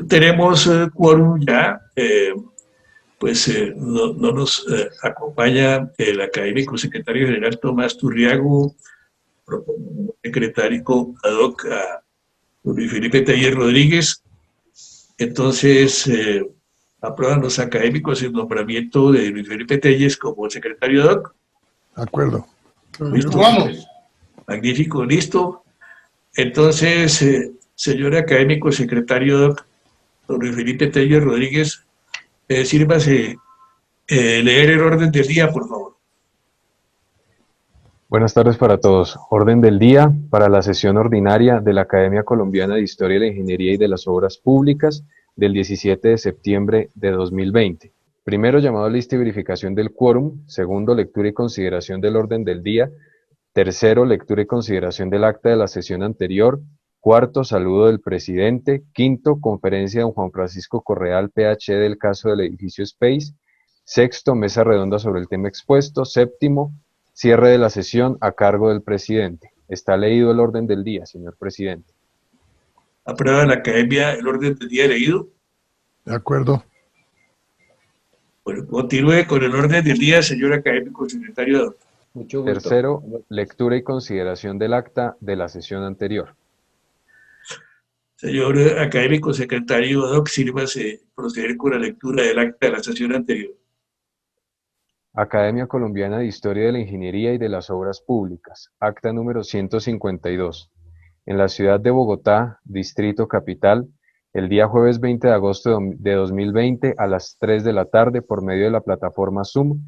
Tenemos quórum ya, no nos acompaña el académico secretario general Tomás Turriago, secretario ad hoc a Luis Felipe Teller Rodríguez. Entonces, aprueban los académicos el nombramiento de Luis Felipe Telles como secretario ad hoc. De acuerdo. ¿Listo? Vamos. Magnífico, listo. Entonces, señor académico secretario ad hoc, don Luis Felipe Teller Rodríguez, sírvase leer el orden del día, por favor. Buenas tardes para todos. Orden del día para la sesión ordinaria de la Academia Colombiana de Historia de la Ingeniería y de las Obras Públicas del 17 de septiembre de 2020. Primero, llamado a lista y verificación del quórum. Segundo, lectura y consideración del orden del día. Tercero, lectura y consideración del acta de la sesión anterior. Cuarto, saludo del presidente. Quinto, conferencia de don Juan Francisco Correal, PhD, del caso del edificio Space. Sexto, mesa redonda sobre el tema expuesto. Séptimo, cierre de la sesión a cargo del presidente. Está leído el orden del día, señor presidente. ¿Aprueba la academia el orden del día leído? De acuerdo. Bueno, continúe con el orden del día, señor académico secretario ad hoc. Mucho gusto. Tercero, lectura y consideración del acta de la sesión anterior. Señor académico secretario ad hoc, sírvase proceder con la lectura del acta de la sesión anterior. Academia Colombiana de Historia de la Ingeniería y de las Obras Públicas, acta número 152. En la ciudad de Bogotá, Distrito Capital, el día jueves 20 de agosto de 2020 a las 3 de la tarde por medio de la plataforma Zoom,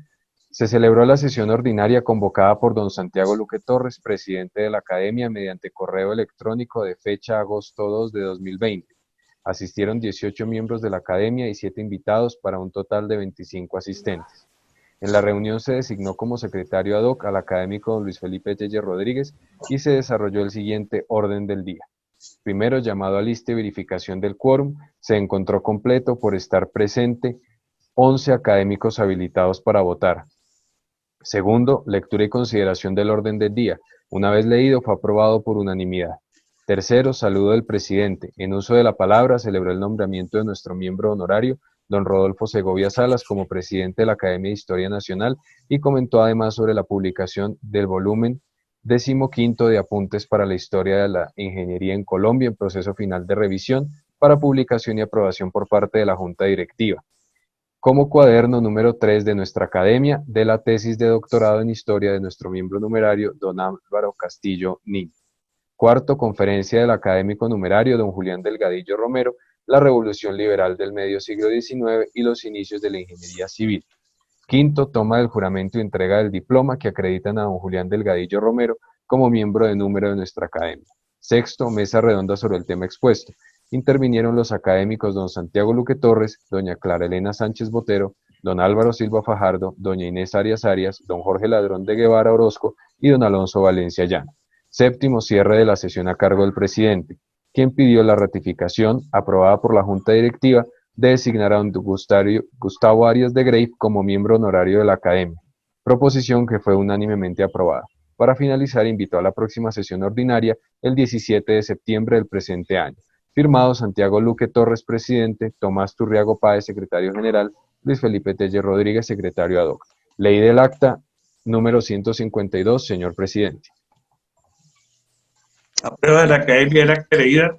se celebró la sesión ordinaria convocada por don Santiago Luque Torres, presidente de la Academia, mediante correo electrónico de fecha agosto 2 de 2020. Asistieron 18 miembros de la Academia y 7 invitados para un total de 25 asistentes. En la reunión se designó como secretario ad hoc al académico don Luis Felipe Teller Rodríguez y se desarrolló el siguiente orden del día. Primero, llamado a lista y verificación del quórum, se encontró completo por estar presente 11 académicos habilitados para votar. Segundo, lectura y consideración del orden del día. Una vez leído, fue aprobado por unanimidad. Tercero, saludo del presidente. En uso de la palabra, celebró el nombramiento de nuestro miembro honorario, don Rodolfo Segovia Salas, como presidente de la Academia de Historia Nacional y comentó además sobre la publicación del volumen 15º de Apuntes para la Historia de la Ingeniería en Colombia en proceso final de revisión para publicación y aprobación por parte de la Junta Directiva. Como cuaderno número 3 de nuestra Academia, de la tesis de doctorado en Historia de nuestro miembro numerario, don Álvaro Castillo Nin. Cuarto, conferencia del académico numerario, don Julián Delgadillo Romero, la revolución liberal del medio siglo XIX y los inicios de la ingeniería civil. Quinto, toma del juramento y entrega del diploma que acreditan a don Julián Delgadillo Romero como miembro de número de nuestra academia. Sexto, mesa redonda sobre el tema expuesto. Intervinieron los académicos don Santiago Luque Torres, doña Clara Elena Sánchez Botero, don Álvaro Silva Fajardo, doña Inés Arias Arias, don Jorge Ladrón de Guevara Orozco y don Alonso Valencia Llano. Séptimo, cierre de la sesión a cargo del presidente, quien pidió la ratificación, aprobada por la Junta Directiva, de designar a don Gustavo Arias de Grey como miembro honorario de la Academia, proposición que fue unánimemente aprobada. Para finalizar, invitó a la próxima sesión ordinaria el 17 de septiembre del presente año. Firmado Santiago Luque Torres, presidente, Tomás Turriago Páez, secretario general, Luis Felipe Teller Rodríguez, secretario ad hoc. Ley del acta número 152, señor presidente. ¿Aprueba la academia el acta leída?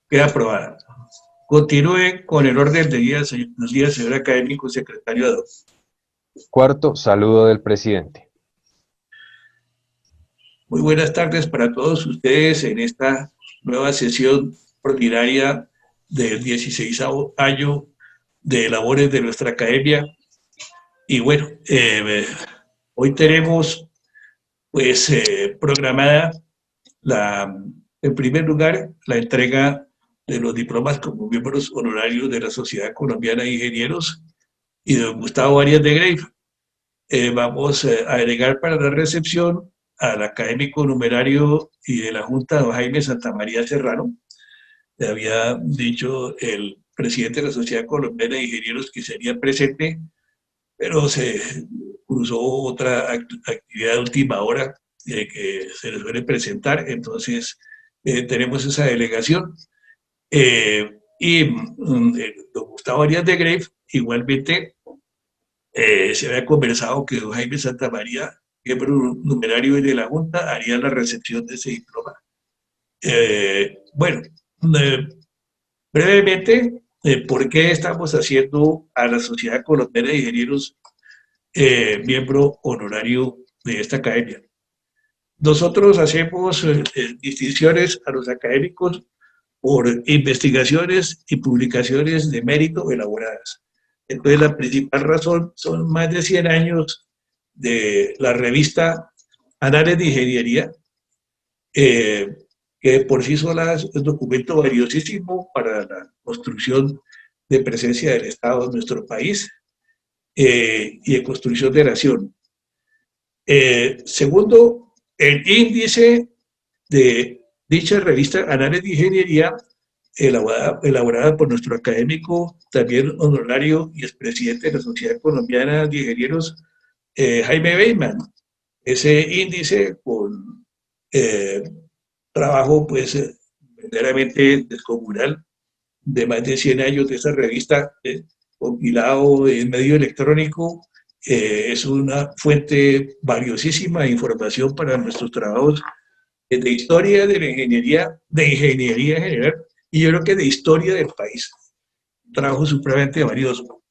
Queda aprobada. Continúe con el orden del día, señor académico secretario ad hoc. Cuarto, saludo del presidente. Muy buenas tardes para todos ustedes en esta nueva sesión ordinaria del 16º año de labores de nuestra academia. Y bueno, hoy tenemos pues programada en primer lugar la entrega de los diplomas como miembros honorarios de la Sociedad Colombiana de Ingenieros y de don Gustavo Arias de Grey. Vamos a delegar para la recepción al académico numerario y de la Junta, don Jaime Santamaría Serrano. Le había dicho el presidente de la Sociedad Colombiana de Ingenieros que sería presente, pero se cruzó otra actividad de última hora que se les suele presentar, entonces tenemos esa delegación. Don Gustavo Arias de Grey, igualmente, se había conversado que don Jaime Santamaría, miembro numerario de la Junta, haría la recepción de ese diploma. Bueno, eh, brevemente, ¿por qué estamos haciendo a la Sociedad Colombiana de Ingenieros miembro honorario de esta academia? Nosotros hacemos distinciones a los académicos por investigaciones y publicaciones de mérito elaboradas. Entonces, la principal razón son más de 100 años de la revista Anales de Ingeniería, que por sí sola es un documento valiosísimo para la construcción de presencia del Estado en nuestro país y de construcción de nación. Segundo, el índice de dicha revista Anales de Ingeniería, elaborada por nuestro académico, también honorario y expresidente de la Sociedad Colombiana de Ingenieros, Jaime Bateman. Ese índice, con trabajo pues verdaderamente descomunal de más de 100 años de esa revista, compilado en medio electrónico, es una fuente valiosísima de información para nuestros trabajos de historia de la ingeniería, de ingeniería en general, y yo creo que de historia del país. Un trabajo supremamente valioso.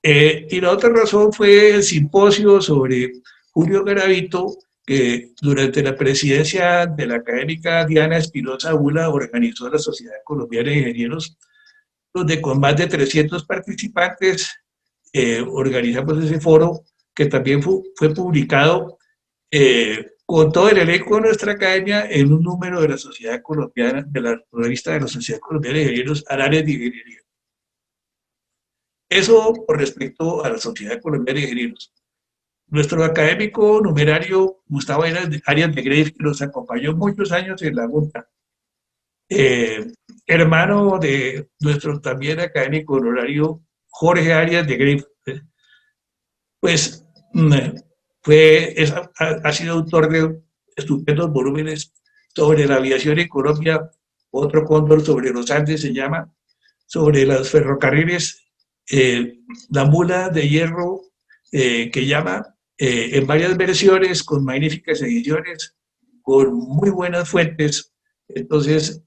Y la otra razón fue el simposio sobre Julio Garavito, que durante la presidencia de la académica Diana Espinosa Bula organizó la Sociedad Colombiana de Ingenieros, donde con más de 300 participantes organizamos ese foro, que también fue publicado con todo el elenco de nuestra academia en un número de la Sociedad Colombiana, de la revista de la Sociedad Colombiana de Ingenieros, Anales de Ingeniería. Eso con respecto a la Sociedad Colombiana de Ingenieros. Nuestro académico numerario Gustavo Arias de Grey, que nos acompañó muchos años en la Junta, hermano de nuestro también académico honorario Jorge Arias de Grey, pues ha sido autor de estupendos volúmenes sobre la aviación en Colombia, otro cóndor sobre los Andes se llama, sobre los ferrocarriles, la mula de hierro que llama, en varias versiones, con magníficas ediciones, con muy buenas fuentes. Entonces,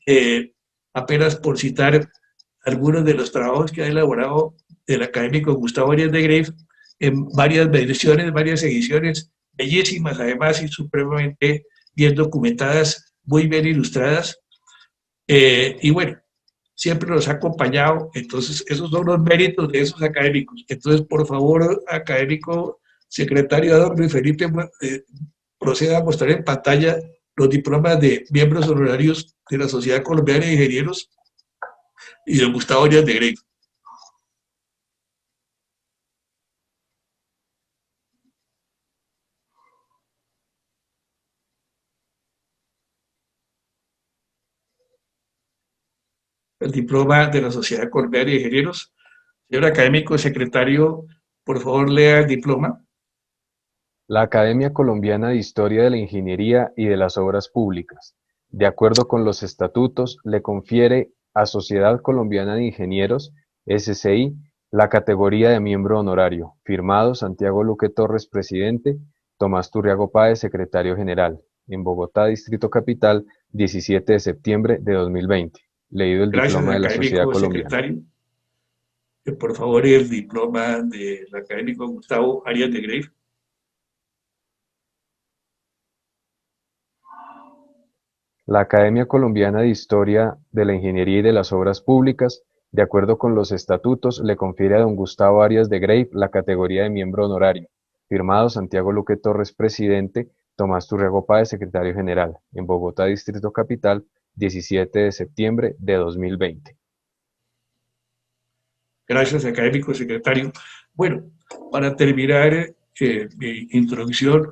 apenas por citar algunos de los trabajos que ha elaborado el académico Gustavo Arias de Grey, en varias versiones, varias ediciones, bellísimas además y supremamente bien documentadas, muy bien ilustradas. Y bueno, siempre nos ha acompañado. Entonces, esos son los méritos de esos académicos. Entonces, por favor, académico secretario Adorno y Felipe, proceda a mostrar en pantalla los diplomas de miembros honorarios de la Sociedad Colombiana de Ingenieros y de Gustavo Arias de Grey. El diploma de la Sociedad Colombiana de Ingenieros. Señor académico secretario, por favor lea el diploma. La Academia Colombiana de Historia de la Ingeniería y de las Obras Públicas, de acuerdo con los estatutos, le confiere a Sociedad Colombiana de Ingenieros, SCI, la categoría de miembro honorario. Firmado Santiago Luque Torres, presidente, Tomás Turriago Páez, secretario general. En Bogotá, Distrito Capital, 17 de septiembre de 2020. Leído el Gracias, diploma de la Sociedad académico Colombiana. secretario. Por favor, el diploma del académico Gustavo Arias de Grey. La Academia Colombiana de Historia de la Ingeniería y de las Obras Públicas, de acuerdo con los estatutos, le confiere a don Gustavo Arias de Grey la categoría de miembro honorario. Firmado Santiago Luque Torres, presidente, Tomás Turriago Páez, secretario general. En Bogotá, Distrito Capital, 17 de septiembre de 2020. Gracias, académico secretario. Bueno, para terminar mi introducción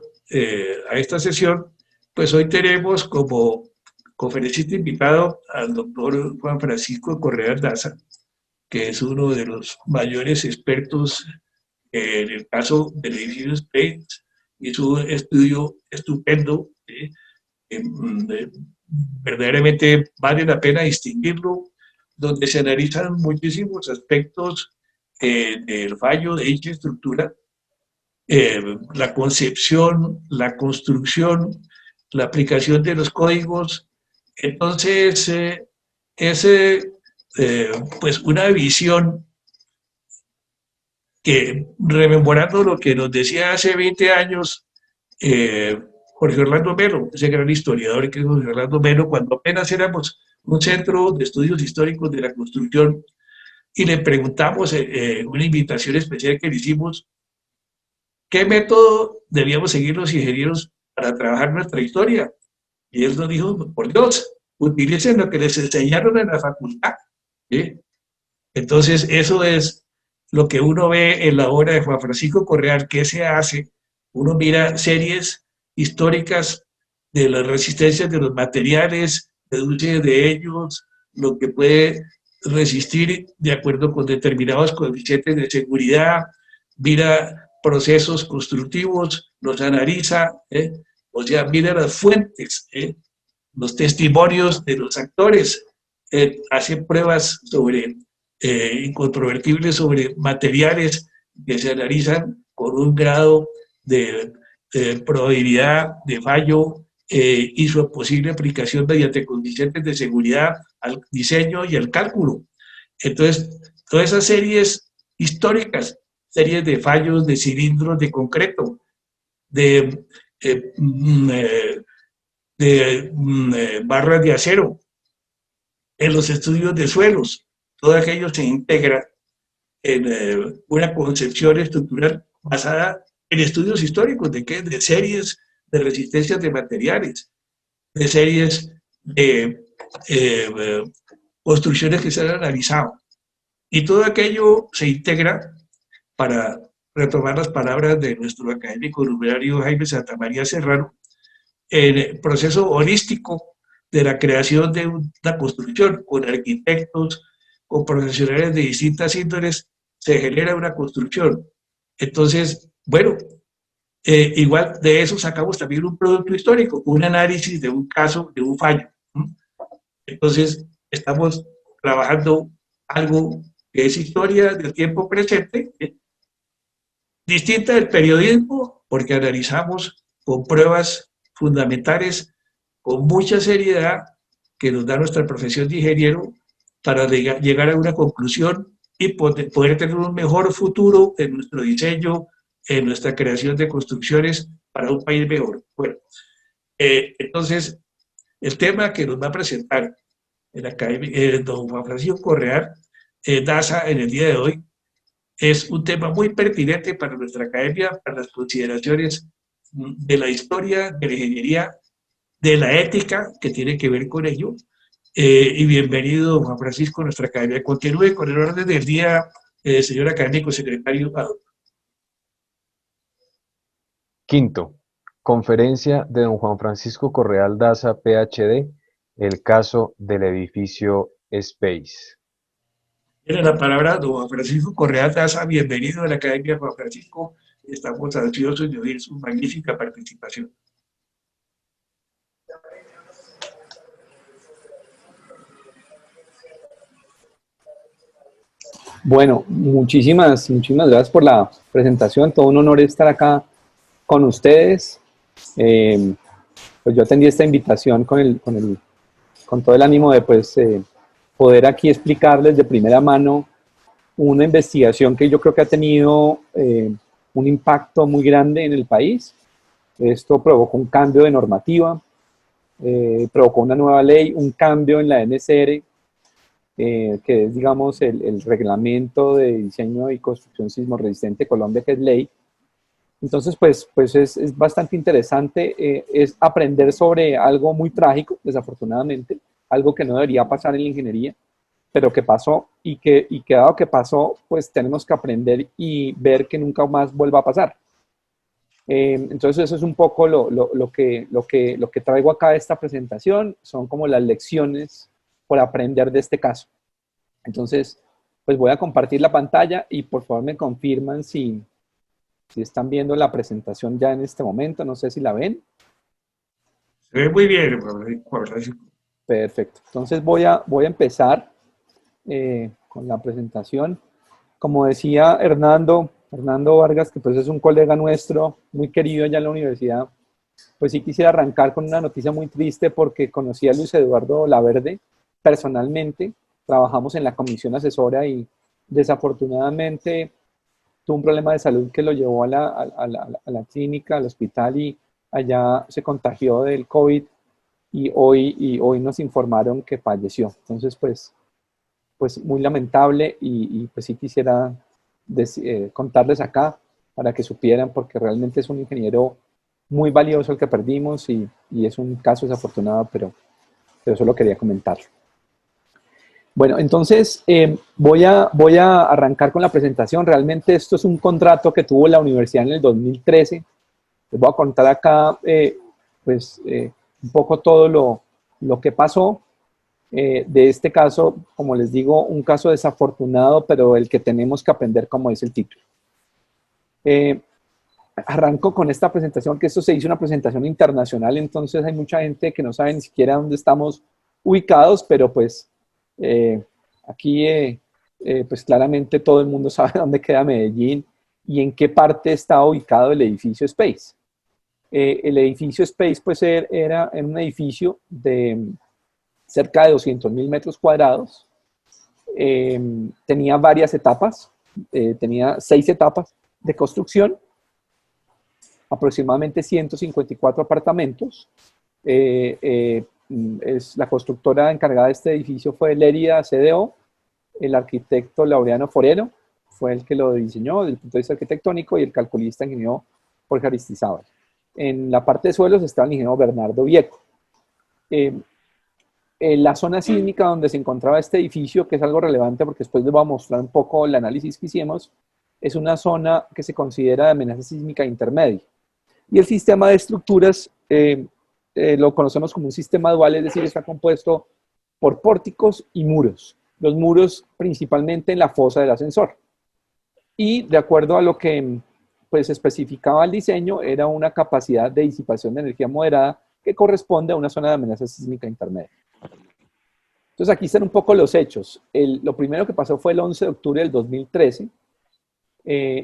a esta sesión, pues hoy tenemos como conferencista invitado al doctor Juan Francisco Correa Daza, que es uno de los mayores expertos en el caso del edificio Space. Hizo un estudio estupendo, verdaderamente vale la pena distinguirlo, donde se analizan muchísimos aspectos del fallo de dicha estructura, la concepción, la construcción, la aplicación de los códigos. Entonces, es pues una visión que, rememorando lo que nos decía hace 20 años Jorge Orlando Melo, ese gran historiador que es Jorge Orlando Melo, cuando apenas éramos un centro de estudios históricos de la construcción, y le preguntamos, una invitación especial que le hicimos, ¿qué método debíamos seguir los ingenieros para trabajar nuestra historia? Y él nos dijo, por Dios, utilicen lo que les enseñaron en la facultad. ¿Sí? Entonces, eso es lo que uno ve en la obra de Juan Francisco Correal. ¿Qué se hace? Uno mira series históricas de las resistencias de los materiales, deduce de ellos lo que puede resistir de acuerdo con determinados coeficientes de seguridad, mira procesos constructivos, los analiza, o sea, mira las fuentes, los testimonios de los actores, hace pruebas sobre incontrovertibles sobre materiales que se analizan con un grado de probabilidad de fallo y su posible aplicación mediante coeficientes de seguridad al diseño y al cálculo. Entonces, todas esas series históricas, series de fallos de cilindros de concreto, de, eh, barras de acero, en los estudios de suelos, todo aquello se integra en una concepción estructural basada en estudios históricos de qué, de series de resistencias de materiales, de series de construcciones que se han analizado. Y todo aquello se integra, para retomar las palabras de nuestro académico numerario Jaime Santamaría Serrano, en el proceso holístico de la creación de una construcción con arquitectos, con profesionales de distintas índoles, se genera una construcción. Entonces, bueno, igual de eso sacamos también un producto histórico, un análisis de un caso, de un fallo. Entonces, estamos trabajando algo que es historia del tiempo presente, distinta del periodismo, porque analizamos con pruebas fundamentales, con mucha seriedad, que nos da nuestra profesión de ingeniero, para llegar a una conclusión y poder tener un mejor futuro en nuestro diseño, en nuestra creación de construcciones para un país mejor. Bueno, entonces, el tema que nos va a presentar don Juan Francisco Correal Daza en el día de hoy es un tema muy pertinente para nuestra academia, para las consideraciones de la historia, de la ingeniería, de la ética que tiene que ver con ello. Y bienvenido, Juan Francisco, a nuestra academia. Continúe con el orden del día, señor académico secretario. Quinto, conferencia de don Juan Francisco Correal Daza, PhD, el caso del edificio Space. Tiene la palabra don Juan Francisco Correal Daza. Bienvenido a la academia, Juan Francisco. Estamos ansiosos de oír su magnífica participación. Bueno, muchísimas gracias por la presentación. Todo un honor estar acá con ustedes. Pues yo atendí esta invitación con todo el ánimo de poder aquí explicarles de primera mano una investigación que yo creo que ha tenido un impacto muy grande en el país. Esto provocó un cambio de normativa, provocó una nueva ley, un cambio en la NSR, que es, digamos, el reglamento de diseño y construcción sismo resistente de Colombia, que es ley. Entonces, pues es bastante interesante, es aprender sobre algo muy trágico, desafortunadamente, algo que no debería pasar en la ingeniería, pero que pasó, y que dado que pasó, pues tenemos que aprender y ver que nunca más vuelva a pasar. Entonces eso es un poco lo que traigo acá de esta presentación, son como las lecciones por aprender de este caso. Entonces, pues voy a compartir la pantalla y por favor me confirman si están viendo la presentación ya en este momento, no sé si la ven. Se ve muy bien, Juan Francisco. Perfecto, entonces voy a empezar con la presentación. Como decía Hernando Vargas, que pues es un colega nuestro, muy querido allá en la universidad, pues sí quisiera arrancar con una noticia muy triste porque conocí a Luis Eduardo Laverde personalmente, trabajamos en la comisión asesora y desafortunadamente tuvo un problema de salud que lo llevó a la clínica, al hospital y allá se contagió del COVID y hoy nos informaron que falleció. Entonces, pues muy lamentable y pues sí quisiera contarles acá para que supieran porque realmente es un ingeniero muy valioso el que perdimos y es un caso desafortunado, pero solo quería comentarlo. Bueno, entonces voy a arrancar con la presentación. Realmente esto es un contrato que tuvo la universidad en el 2013. Les voy a contar acá un poco todo lo que pasó. De este caso, como les digo, un caso desafortunado, pero el que tenemos que aprender, como dice el título. Arranco con esta presentación, que esto se hizo una presentación internacional, entonces hay mucha gente que no sabe ni siquiera dónde estamos ubicados, pero pues aquí pues claramente todo el mundo sabe dónde queda Medellín y en qué parte está ubicado el edificio Space. El edificio Space pues era en un edificio de cerca de 200.000 metros cuadrados, tenía varias etapas, tenía 6 etapas de construcción, aproximadamente 154 apartamentos. La constructora encargada de este edificio fue Lérida CDO, el arquitecto Laureano Forero fue el que lo diseñó desde el punto de vista arquitectónico y el calculista ingeniero Jorge Aristizábal. En la parte de suelos estaba el ingeniero Bernardo Vieco. La zona sísmica donde se encontraba este edificio, que es algo relevante porque después les voy a mostrar un poco el análisis que hicimos, es una zona que se considera de amenaza sísmica intermedia. Y el sistema de estructuras lo conocemos como un sistema dual, es decir, está compuesto por pórticos y muros. Los muros principalmente en la fosa del ascensor. Y de acuerdo a lo que pues especificaba el diseño, era una capacidad de disipación de energía moderada que corresponde a una zona de amenaza sísmica intermedia. Entonces aquí están un poco los hechos. Lo primero que pasó fue el 11 de octubre del 2013.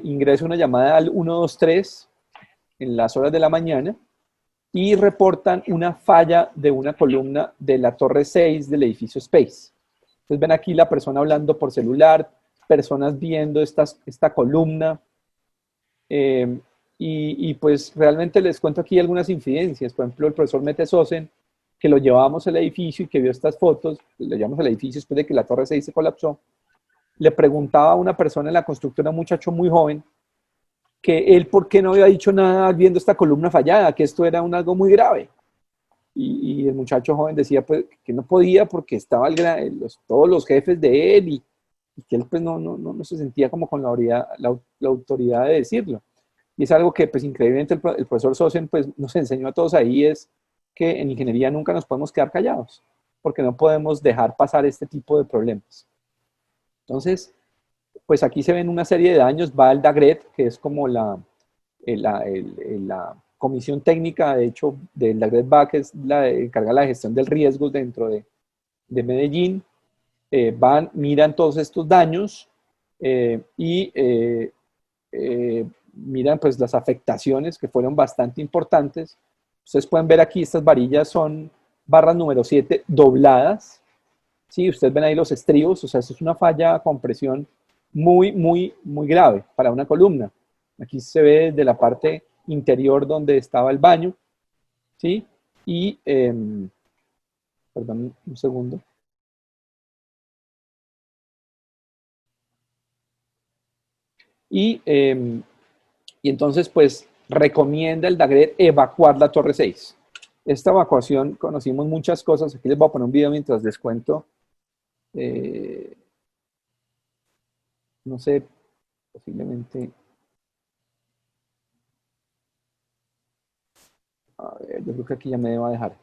Ingresa una llamada al 123 en las horas de la mañana y reportan una falla de una columna de la torre 6 del edificio Space. Entonces ven aquí la persona hablando por celular, personas viendo esta columna, y pues realmente les cuento aquí algunas incidencias. Por ejemplo, el profesor Mete Sosen, que lo llevábamos al edificio y que vio estas fotos, lo llevamos al edificio después de que la torre 6 se colapsó, le preguntaba a una persona en la constructora, un muchacho muy joven, que él por qué no había dicho nada viendo esta columna fallada, que esto era algo muy grave. Y el muchacho joven decía pues, que no podía porque estaban todos los jefes de él y que él pues no se sentía como con la autoridad de decirlo. Y es algo que pues increíblemente el profesor Sosen pues nos enseñó a todos ahí, es que en ingeniería nunca nos podemos quedar callados, porque no podemos dejar pasar este tipo de problemas. Entonces, pues aquí se ven una serie de daños, va el DAGRET, que es como la comisión técnica, de hecho, del DAGRET va, que es la encarga de la gestión del riesgo dentro de Medellín. Miran todos estos daños y miran pues las afectaciones que fueron bastante importantes. Ustedes pueden ver aquí, estas varillas son barras número 7 dobladas. Sí, ustedes ven ahí los estribos, o sea, esto es una falla con presión muy, muy, muy grave para una columna. Aquí se ve desde la parte interior donde estaba el baño, ¿sí? Y, perdón, un segundo. Y entonces, pues, recomienda el DAGRET evacuar la torre 6. Esta evacuación, conocimos muchas cosas. Aquí les voy a poner un video mientras les cuento. No sé, posiblemente... A ver, yo creo que aquí ya me debo dejar.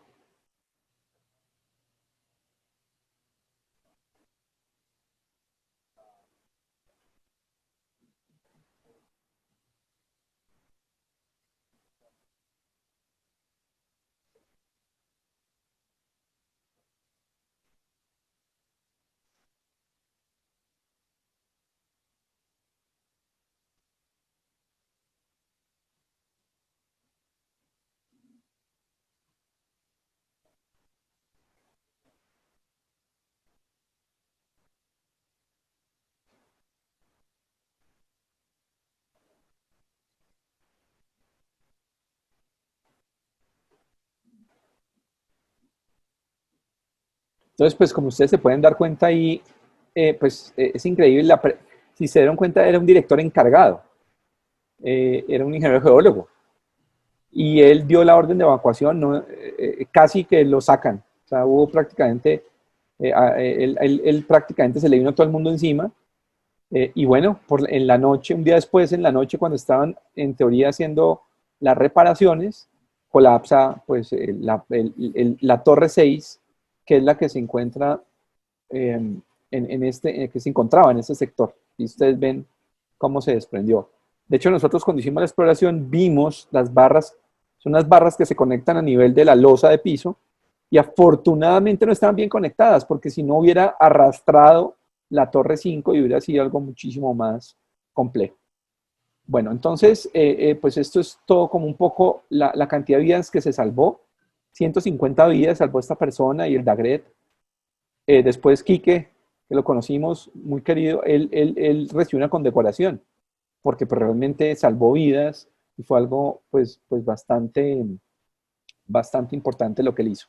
Entonces, pues como ustedes se pueden dar cuenta ahí, es increíble. Si se dieron cuenta, era un director encargado, era un ingeniero geólogo. Y él dio la orden de evacuación, ¿no? Casi que lo sacan. O sea, hubo prácticamente, él prácticamente se le vino todo el mundo encima. Y bueno, en la noche, un día después, en la noche, cuando estaban en teoría haciendo las reparaciones, colapsa pues la torre 6, que es la que se encuentra que se encontraba en este sector. Y ustedes ven cómo se desprendió. De hecho, nosotros cuando hicimos la exploración vimos las barras, son unas barras que se conectan a nivel de la losa de piso y afortunadamente no estaban bien conectadas porque si no hubiera arrastrado la torre 5 y hubiera sido algo muchísimo más complejo. Bueno, entonces, pues esto es todo como un poco la cantidad de vidas que se salvó. 150 vidas salvó esta persona y el Dagret. Después Quique, que lo conocimos, muy querido, él recibió una condecoración porque pues, realmente salvó vidas y fue algo pues bastante importante lo que él hizo.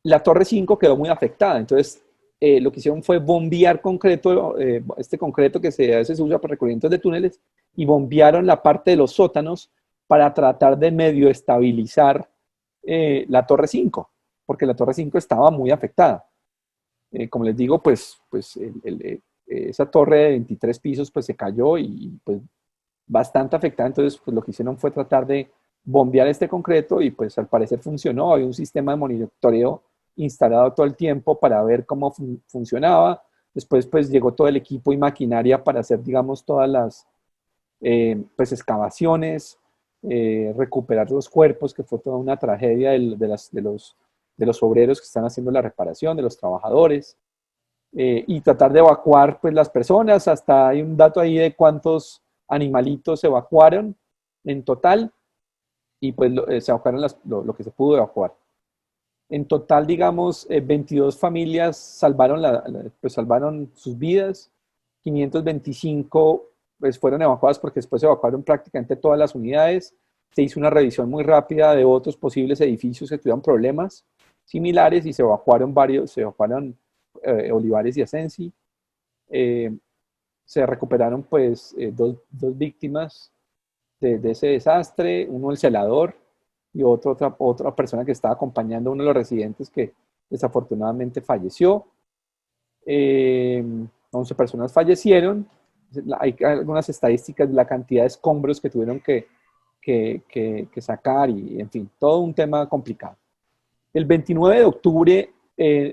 La torre 5 quedó muy afectada, entonces lo que hicieron fue bombear concreto, este concreto que a veces se usa para recubrimientos de túneles, y bombearon la parte de los sótanos para tratar de medio estabilizar la torre 5, porque la torre 5 estaba muy afectada. Como les digo, esa torre de 23 pisos pues se cayó y pues bastante afectada, entonces pues lo que hicieron fue tratar de bombear este concreto y pues al parecer funcionó. Hay un sistema de monitoreo instalado todo el tiempo para ver cómo funcionaba. Después pues llegó todo el equipo y maquinaria para hacer, digamos, todas las pues excavaciones, recuperar los cuerpos, que fue toda una tragedia de los obreros que están haciendo la reparación, de los trabajadores, y tratar de evacuar pues las personas. Hasta hay un dato ahí de cuántos animalitos se evacuaron en total, y pues se evacuaron lo que se pudo evacuar. En total, digamos, 22 familias salvaron sus vidas, 525 pues, fueron evacuadas porque después se evacuaron prácticamente todas las unidades. Se hizo una revisión muy rápida de otros posibles edificios que tuvieron problemas similares y se evacuaron Olivares y Asensi. Se recuperaron pues dos víctimas de ese desastre, uno el celador y otra persona que estaba acompañando a uno de los residentes que desafortunadamente falleció. 11 personas fallecieron. Hay algunas estadísticas de la cantidad de escombros que tuvieron que sacar y, en fin, todo un tema complicado. El 29 de octubre,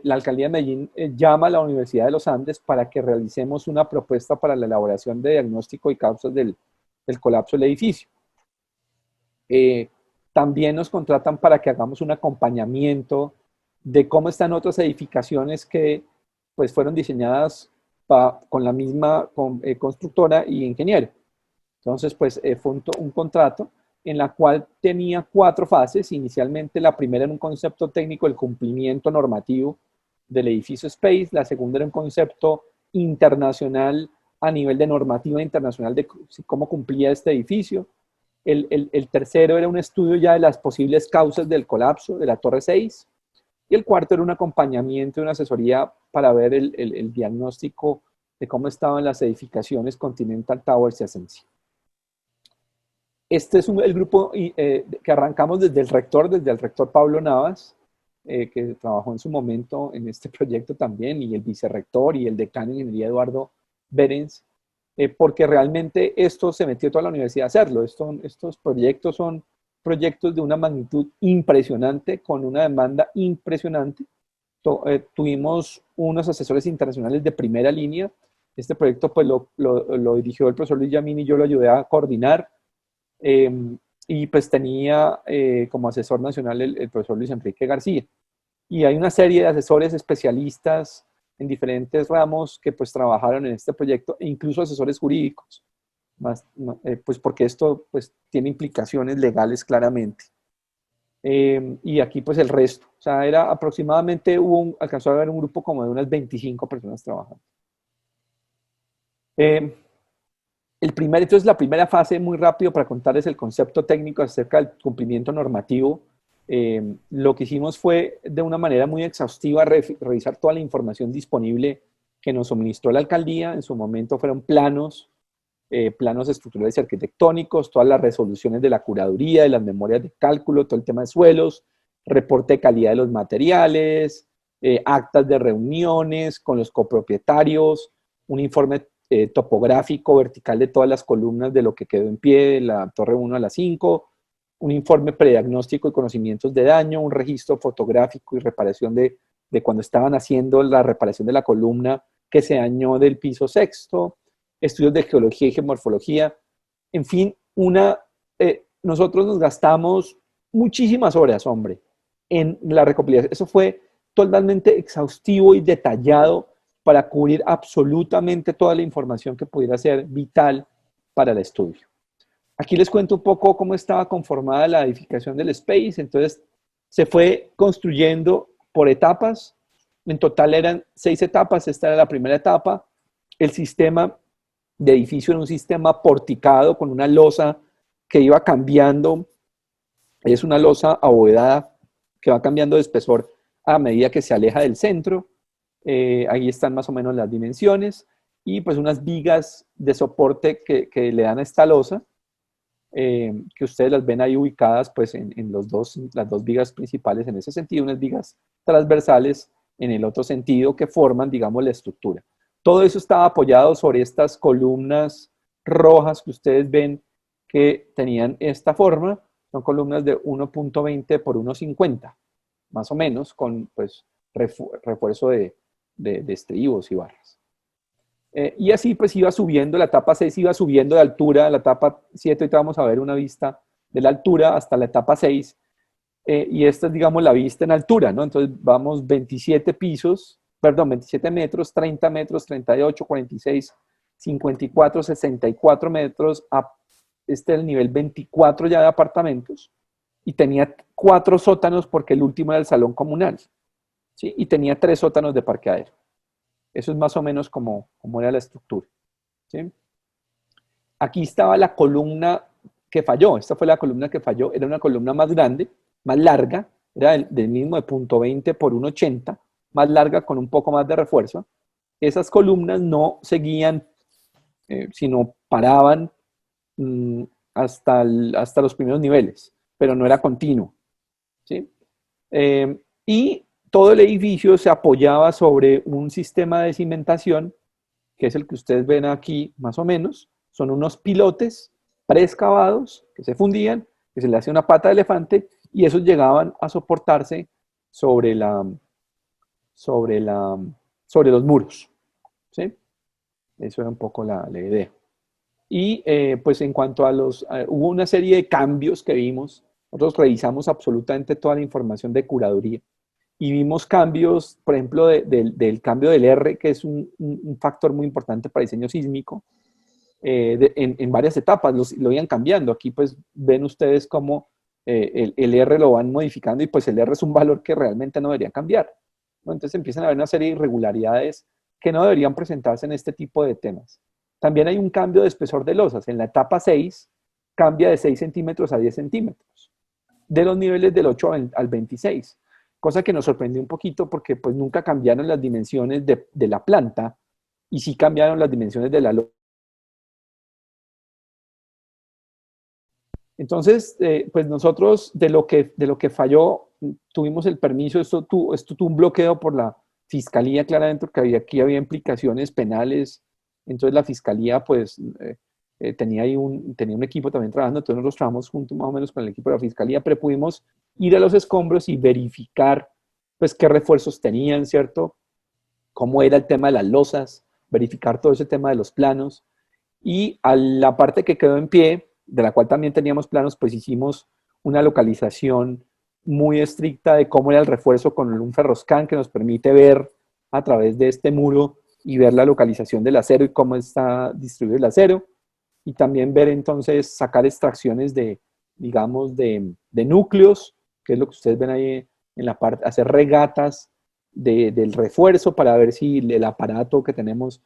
la Alcaldía de Medellín llama a la Universidad de los Andes para que realicemos una propuesta para la elaboración de diagnóstico y causas del colapso del edificio. También nos contratan para que hagamos un acompañamiento de cómo están otras edificaciones que pues, fueron diseñadas con la misma constructora y ingeniero. Entonces, pues fue un contrato en la cual tenía 4 fases. Inicialmente, la primera era un concepto técnico del cumplimiento normativo del edificio Space. La segunda era un concepto internacional a nivel de normativa internacional de cómo cumplía este edificio. El tercero era un estudio ya de las posibles causas del colapso de la Torre 6. Y el cuarto era un acompañamiento y una asesoría para ver el diagnóstico de cómo estaban las edificaciones Continental Towers y Ascensi. Este es el grupo que arrancamos desde el rector Pablo Navas, que trabajó en su momento en este proyecto también, y el vicerrector y el decano de ingeniería Eduardo Berens, porque realmente esto se metió toda la universidad a hacerlo. Estos proyectos son proyectos de una magnitud impresionante, con una demanda impresionante. Tuvimos unos asesores internacionales de primera línea. Este proyecto pues lo dirigió el profesor Luis Yamini y yo lo ayudé a coordinar. Y pues tenía como asesor nacional el profesor Luis Enrique García. Y hay una serie de asesores especialistas en diferentes ramos que pues trabajaron en este proyecto, e incluso asesores jurídicos, pues porque esto pues tiene implicaciones legales claramente. Y aquí pues el resto, o sea, era aproximadamente, alcanzó a haber un grupo como de unas 25 personas trabajando. Entonces la primera fase, muy rápido para contarles el concepto técnico acerca del cumplimiento normativo lo que hicimos fue de una manera muy exhaustiva revisar toda la información disponible que nos suministró la alcaldía. En su momento fueron planos, planos estructurales y arquitectónicos, todas las resoluciones de la curaduría, de las memorias de cálculo, todo el tema de suelos, reporte de calidad de los materiales, actas de reuniones con los copropietarios, un informe topográfico vertical de todas las columnas de lo que quedó en pie, de la torre 1 a la 5, un informe prediagnóstico y conocimientos de daño, un registro fotográfico y reparación de cuando estaban haciendo la reparación de la columna que se dañó del piso sexto, estudios de geología y geomorfología, en fin, nosotros nos gastamos muchísimas horas, hombre, en la recopilación. Eso fue totalmente exhaustivo y detallado para cubrir absolutamente toda la información que pudiera ser vital para el estudio. Aquí les cuento un poco cómo estaba conformada la edificación del Space. Entonces, se fue construyendo por etapas. En total eran 6 etapas. Esta era la primera etapa. El sistema de edificio era un sistema porticado con una losa que iba cambiando. Es una losa abovedada que va cambiando de espesor a medida que se aleja del centro. Ahí están más o menos las dimensiones. Y pues unas vigas de soporte que le dan a esta losa. Que ustedes las ven ahí ubicadas pues en las dos vigas principales en ese sentido, unas vigas transversales en el otro sentido que forman, digamos, la estructura. Todo eso estaba apoyado sobre estas columnas rojas que ustedes ven que tenían esta forma. Son columnas de 1.20 por 1.50, más o menos, con pues refuerzo de estribos y barras. Y así pues iba subiendo, la etapa 6 iba subiendo de altura, la etapa 7, ahorita vamos a ver una vista de la altura hasta la etapa 6, y esta es, digamos, la vista en altura, ¿no? Entonces vamos 27 metros, 30 metros, 38, 46, 54, 64 metros, este es el nivel 24 ya de apartamentos, y tenía 4 sótanos porque el último era el salón comunal, ¿sí? Y tenía 3 sótanos de parqueadero. Eso es más o menos como era la estructura, ¿sí? Aquí estaba la columna que falló. Esta fue la columna que falló. Era una columna más grande, más larga. Era del mismo de 0.20 por 1.80, más larga con un poco más de refuerzo. Esas columnas no seguían, sino paraban hasta los primeros niveles, pero no era continuo, ¿sí? Y todo el edificio se apoyaba sobre un sistema de cimentación, que es el que ustedes ven aquí más o menos. Son unos pilotes preexcavados que se fundían, que se le hacía una pata de elefante, y esos llegaban a soportarse sobre los muros, ¿sí? Eso era un poco la idea. Y pues en cuanto a hubo una serie de cambios que vimos. Nosotros revisamos absolutamente toda la información de curaduría y vimos cambios, por ejemplo, del cambio del R, que es un factor muy importante para diseño sísmico, en varias etapas lo iban cambiando. Aquí pues ven ustedes cómo el R lo van modificando, y pues el R es un valor que realmente no debería cambiar, ¿no? Entonces empiezan a haber una serie de irregularidades que no deberían presentarse en este tipo de temas. También hay un cambio de espesor de losas. En la etapa 6 cambia de 6 centímetros a 10 centímetros, de los niveles del 8 al 26, cosa que nos sorprendió un poquito porque pues nunca cambiaron las dimensiones de la planta, y sí cambiaron las dimensiones de la losa. Entonces, pues nosotros de lo que falló, tuvimos el permiso. Esto tuvo un bloqueo por la fiscalía, claramente, porque aquí había implicaciones penales. Entonces la fiscalía pues tenía un equipo también trabajando. Entonces nosotros trabajamos juntos más o menos con el equipo de la fiscalía, pero pudimos ir a los escombros y verificar pues qué refuerzos tenían, ¿cierto? Cómo era el tema de las losas, verificar todo ese tema de los planos. Y a la parte que quedó en pie, de la cual también teníamos planos, pues hicimos una localización muy estricta de cómo era el refuerzo con un ferroscan que nos permite ver a través de este muro y ver la localización del acero y cómo está distribuido el acero, y también ver entonces, sacar extracciones digamos, de núcleos, que es lo que ustedes ven ahí en la parte, hacer regatas del refuerzo para ver si el aparato que tenemos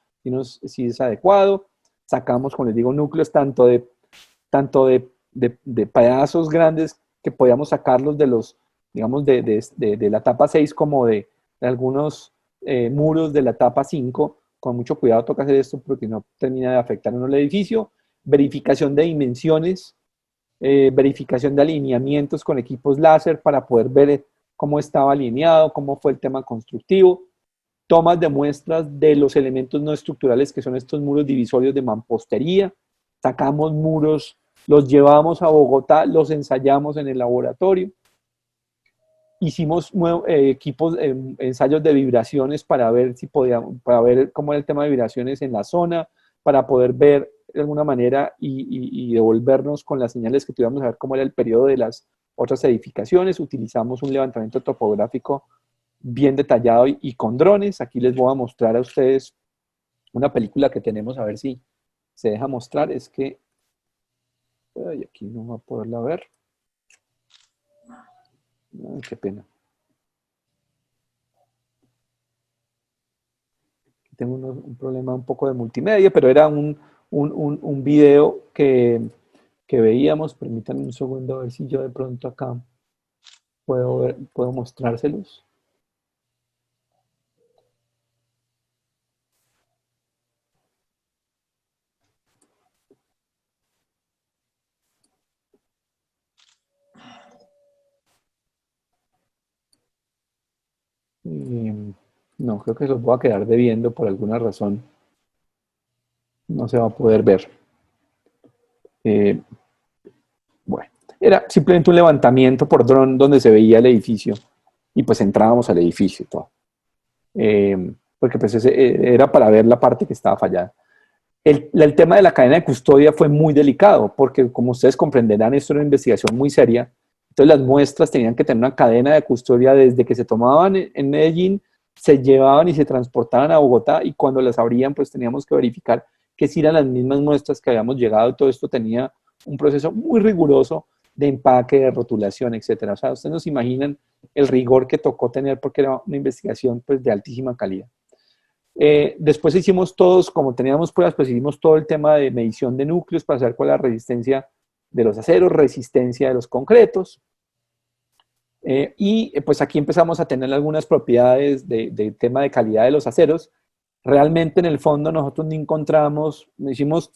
si es adecuado. Sacamos, como les digo, núcleos tanto de pedazos grandes que podíamos sacarlos de los digamos, de la etapa 6 como de algunos muros de la etapa 5. Con mucho cuidado toca hacer esto porque no termina de afectar el edificio. Verificación de dimensiones, verificación de alineamientos con equipos láser para poder ver cómo estaba alineado, cómo fue el tema constructivo, tomas de muestras de los elementos no estructurales que son estos muros divisorios de mampostería, sacamos muros, los llevamos a Bogotá, los ensayamos en el laboratorio, hicimos ensayos de vibraciones para ver si podíamos, para ver cómo era el tema de vibraciones en la zona, para poder ver de alguna manera y devolvernos con las señales que tuviéramos a ver cómo era el periodo de las otras edificaciones. Utilizamos un levantamiento topográfico bien detallado y con drones. Aquí les voy a mostrar a ustedes una película que tenemos, a ver si se deja mostrar. Es que ay, aquí no va a poderla ver. Ay, qué pena. Tengo un problema un poco de multimedia, pero era un video que veíamos. Permítanme un segundo a ver si yo de pronto acá puedo mostrárselos. No, creo que los voy a quedar debiendo por alguna razón. No se va a poder ver. Bueno, era simplemente un levantamiento por dron donde se veía el edificio y pues entrábamos al edificio y todo. Porque pues era para ver la parte que estaba fallada. El tema de la cadena de custodia fue muy delicado porque, como ustedes comprenderán, esto era una investigación muy seria. Entonces las muestras tenían que tener una cadena de custodia desde que se tomaban en Medellín, se llevaban y se transportaban a Bogotá, y cuando las abrían pues teníamos que verificar que si eran las mismas muestras que habíamos llegado. Todo esto tenía un proceso muy riguroso de empaque, de rotulación, etcétera. O sea, ustedes no se imaginan el rigor que tocó tener porque era una investigación pues de altísima calidad. Después hicimos todos, como teníamos pruebas, pues hicimos todo el tema de medición de núcleos para saber cuál es la resistencia de los aceros, resistencia de los concretos. Pues aquí empezamos a tener algunas propiedades de tema de calidad de los aceros. Realmente en el fondo nosotros no encontramos, hicimos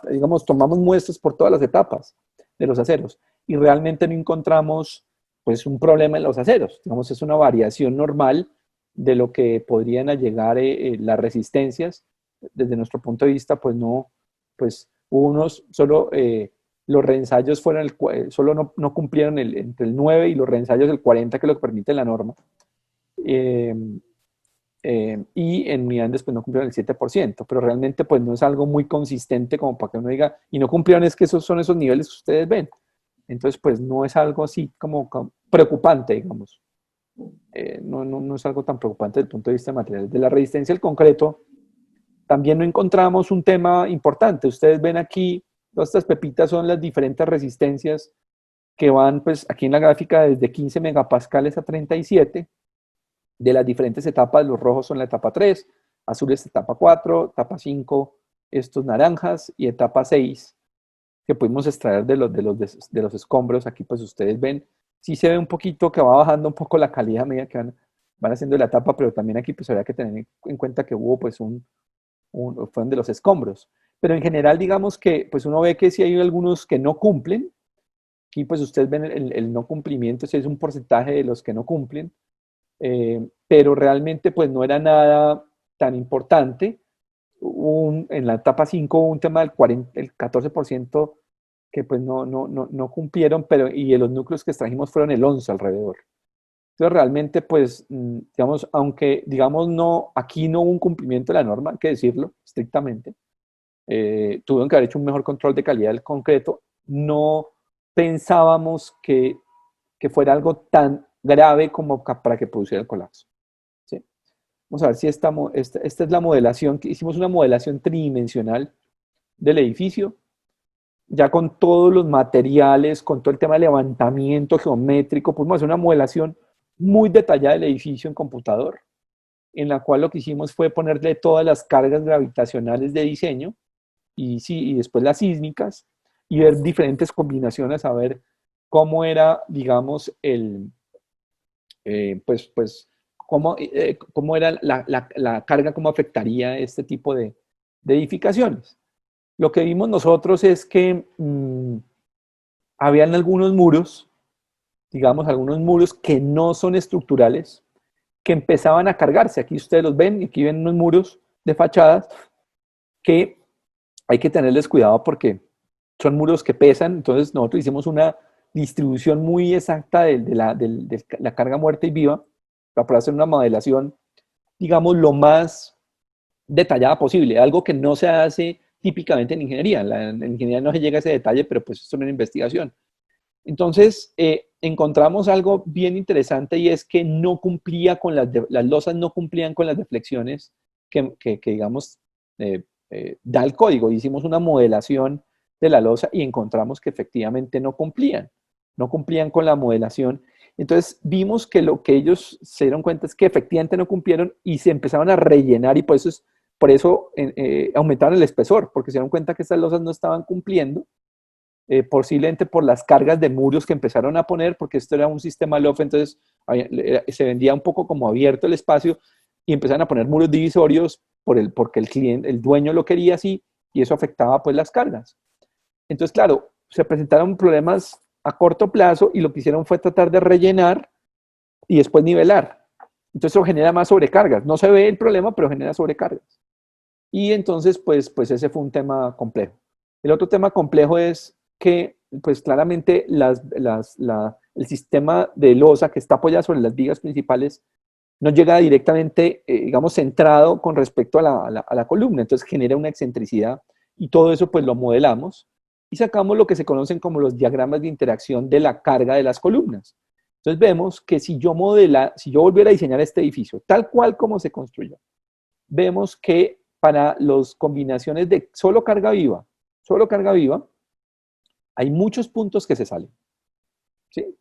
digamos, tomamos muestras por todas las etapas de los aceros y realmente no encontramos pues un problema en los aceros. Digamos, es una variación normal de lo que podrían llegar las resistencias. Desde nuestro punto de vista, pues no, pues unos solo, los reensayos fueron solo no cumplieron entre el 9 y los reensayos el 40, que es lo que permite la norma. Y en unidades pues no cumplieron el 7%, pero realmente pues no es algo muy consistente como para que uno diga, y no cumplieron, es que esos son esos niveles que ustedes ven. Entonces pues no es algo así como preocupante, digamos. No es algo tan preocupante desde el punto de vista de materiales. De la resistencia al concreto, también no encontramos un tema importante. Ustedes ven aquí, todas estas pepitas son las diferentes resistencias que van, pues aquí en la gráfica, desde 15 megapascales a 37, de las diferentes etapas. Los rojos son la etapa 3, azules etapa 4, etapa 5, estos naranjas, y etapa 6, que pudimos extraer de los escombros. Aquí pues ustedes ven, sí se ve un poquito que va bajando un poco la calidad a medida que van haciendo la etapa, pero también aquí pues habría que tener en cuenta que hubo pues fueron de los escombros. Pero en general digamos que pues uno ve que sí hay algunos que no cumplen. Aquí pues ustedes ven el no cumplimiento, ese es un porcentaje de los que no cumplen, pero realmente pues no era nada tan importante. En la etapa 5 hubo un tema el 14% que pues no cumplieron, y de los núcleos que extrajimos fueron el 11 alrededor. Entonces realmente pues, digamos, aunque digamos aquí no hubo un cumplimiento de la norma, hay que decirlo estrictamente, tuvieron que haber hecho un mejor control de calidad del concreto. No pensábamos que fuera algo tan grave como para que produciera el colapso. ¿Sí? Vamos a ver si esta es la modelación, que hicimos una modelación tridimensional del edificio, ya con todos los materiales, con todo el tema de levantamiento geométrico. Pudimos hacer una modelación muy detallada del edificio en computador, en la cual lo que hicimos fue ponerle todas las cargas gravitacionales de diseño y después las sísmicas, y ver diferentes combinaciones, a ver cómo era, digamos, cómo era la carga, cómo afectaría este tipo de edificaciones. Lo que vimos nosotros es que habían algunos muros, digamos, algunos muros que no son estructurales, que empezaban a cargarse. Aquí ustedes los ven, y aquí ven unos muros de fachadas que hay que tenerles cuidado porque son muros que pesan. Entonces nosotros hicimos una distribución muy exacta de la carga muerta y viva para poder hacer una modelación, digamos, lo más detallada posible, algo que no se hace típicamente en ingeniería. En ingeniería no se llega a ese detalle, pero pues esto es una investigación. Entonces, encontramos algo bien interesante y es que no cumplía con las losas no cumplían con las deflexiones que digamos, da el código. Hicimos una modelación de la losa y encontramos que efectivamente no cumplían con la modelación. Entonces, vimos que lo que ellos se dieron cuenta es que efectivamente no cumplieron y se empezaron a rellenar y por eso aumentaron el espesor, porque se dieron cuenta que estas losas no estaban cumpliendo. Posiblemente por las cargas de muros que empezaron a poner, porque esto era un sistema LOF, entonces se vendía un poco como abierto el espacio y empezaron a poner muros divisorios porque el cliente, el dueño lo quería así y eso afectaba pues las cargas. Entonces, claro, se presentaron problemas a corto plazo y lo que hicieron fue tratar de rellenar y después nivelar. Entonces eso genera más sobrecargas. No se ve el problema, pero genera sobrecargas. Y entonces, pues ese fue un tema complejo. El otro tema complejo es que, pues claramente, el sistema de losa que está apoyado sobre las vigas principales no llega directamente, digamos, centrado con respecto a la columna. Entonces genera una excentricidad y todo eso pues lo modelamos y sacamos lo que se conocen como los diagramas de interacción de la carga de las columnas. Entonces vemos que si yo volviera a diseñar este edificio tal cual como se construyó, vemos que para las combinaciones de solo carga viva, hay muchos puntos que se salen. ¿Sí?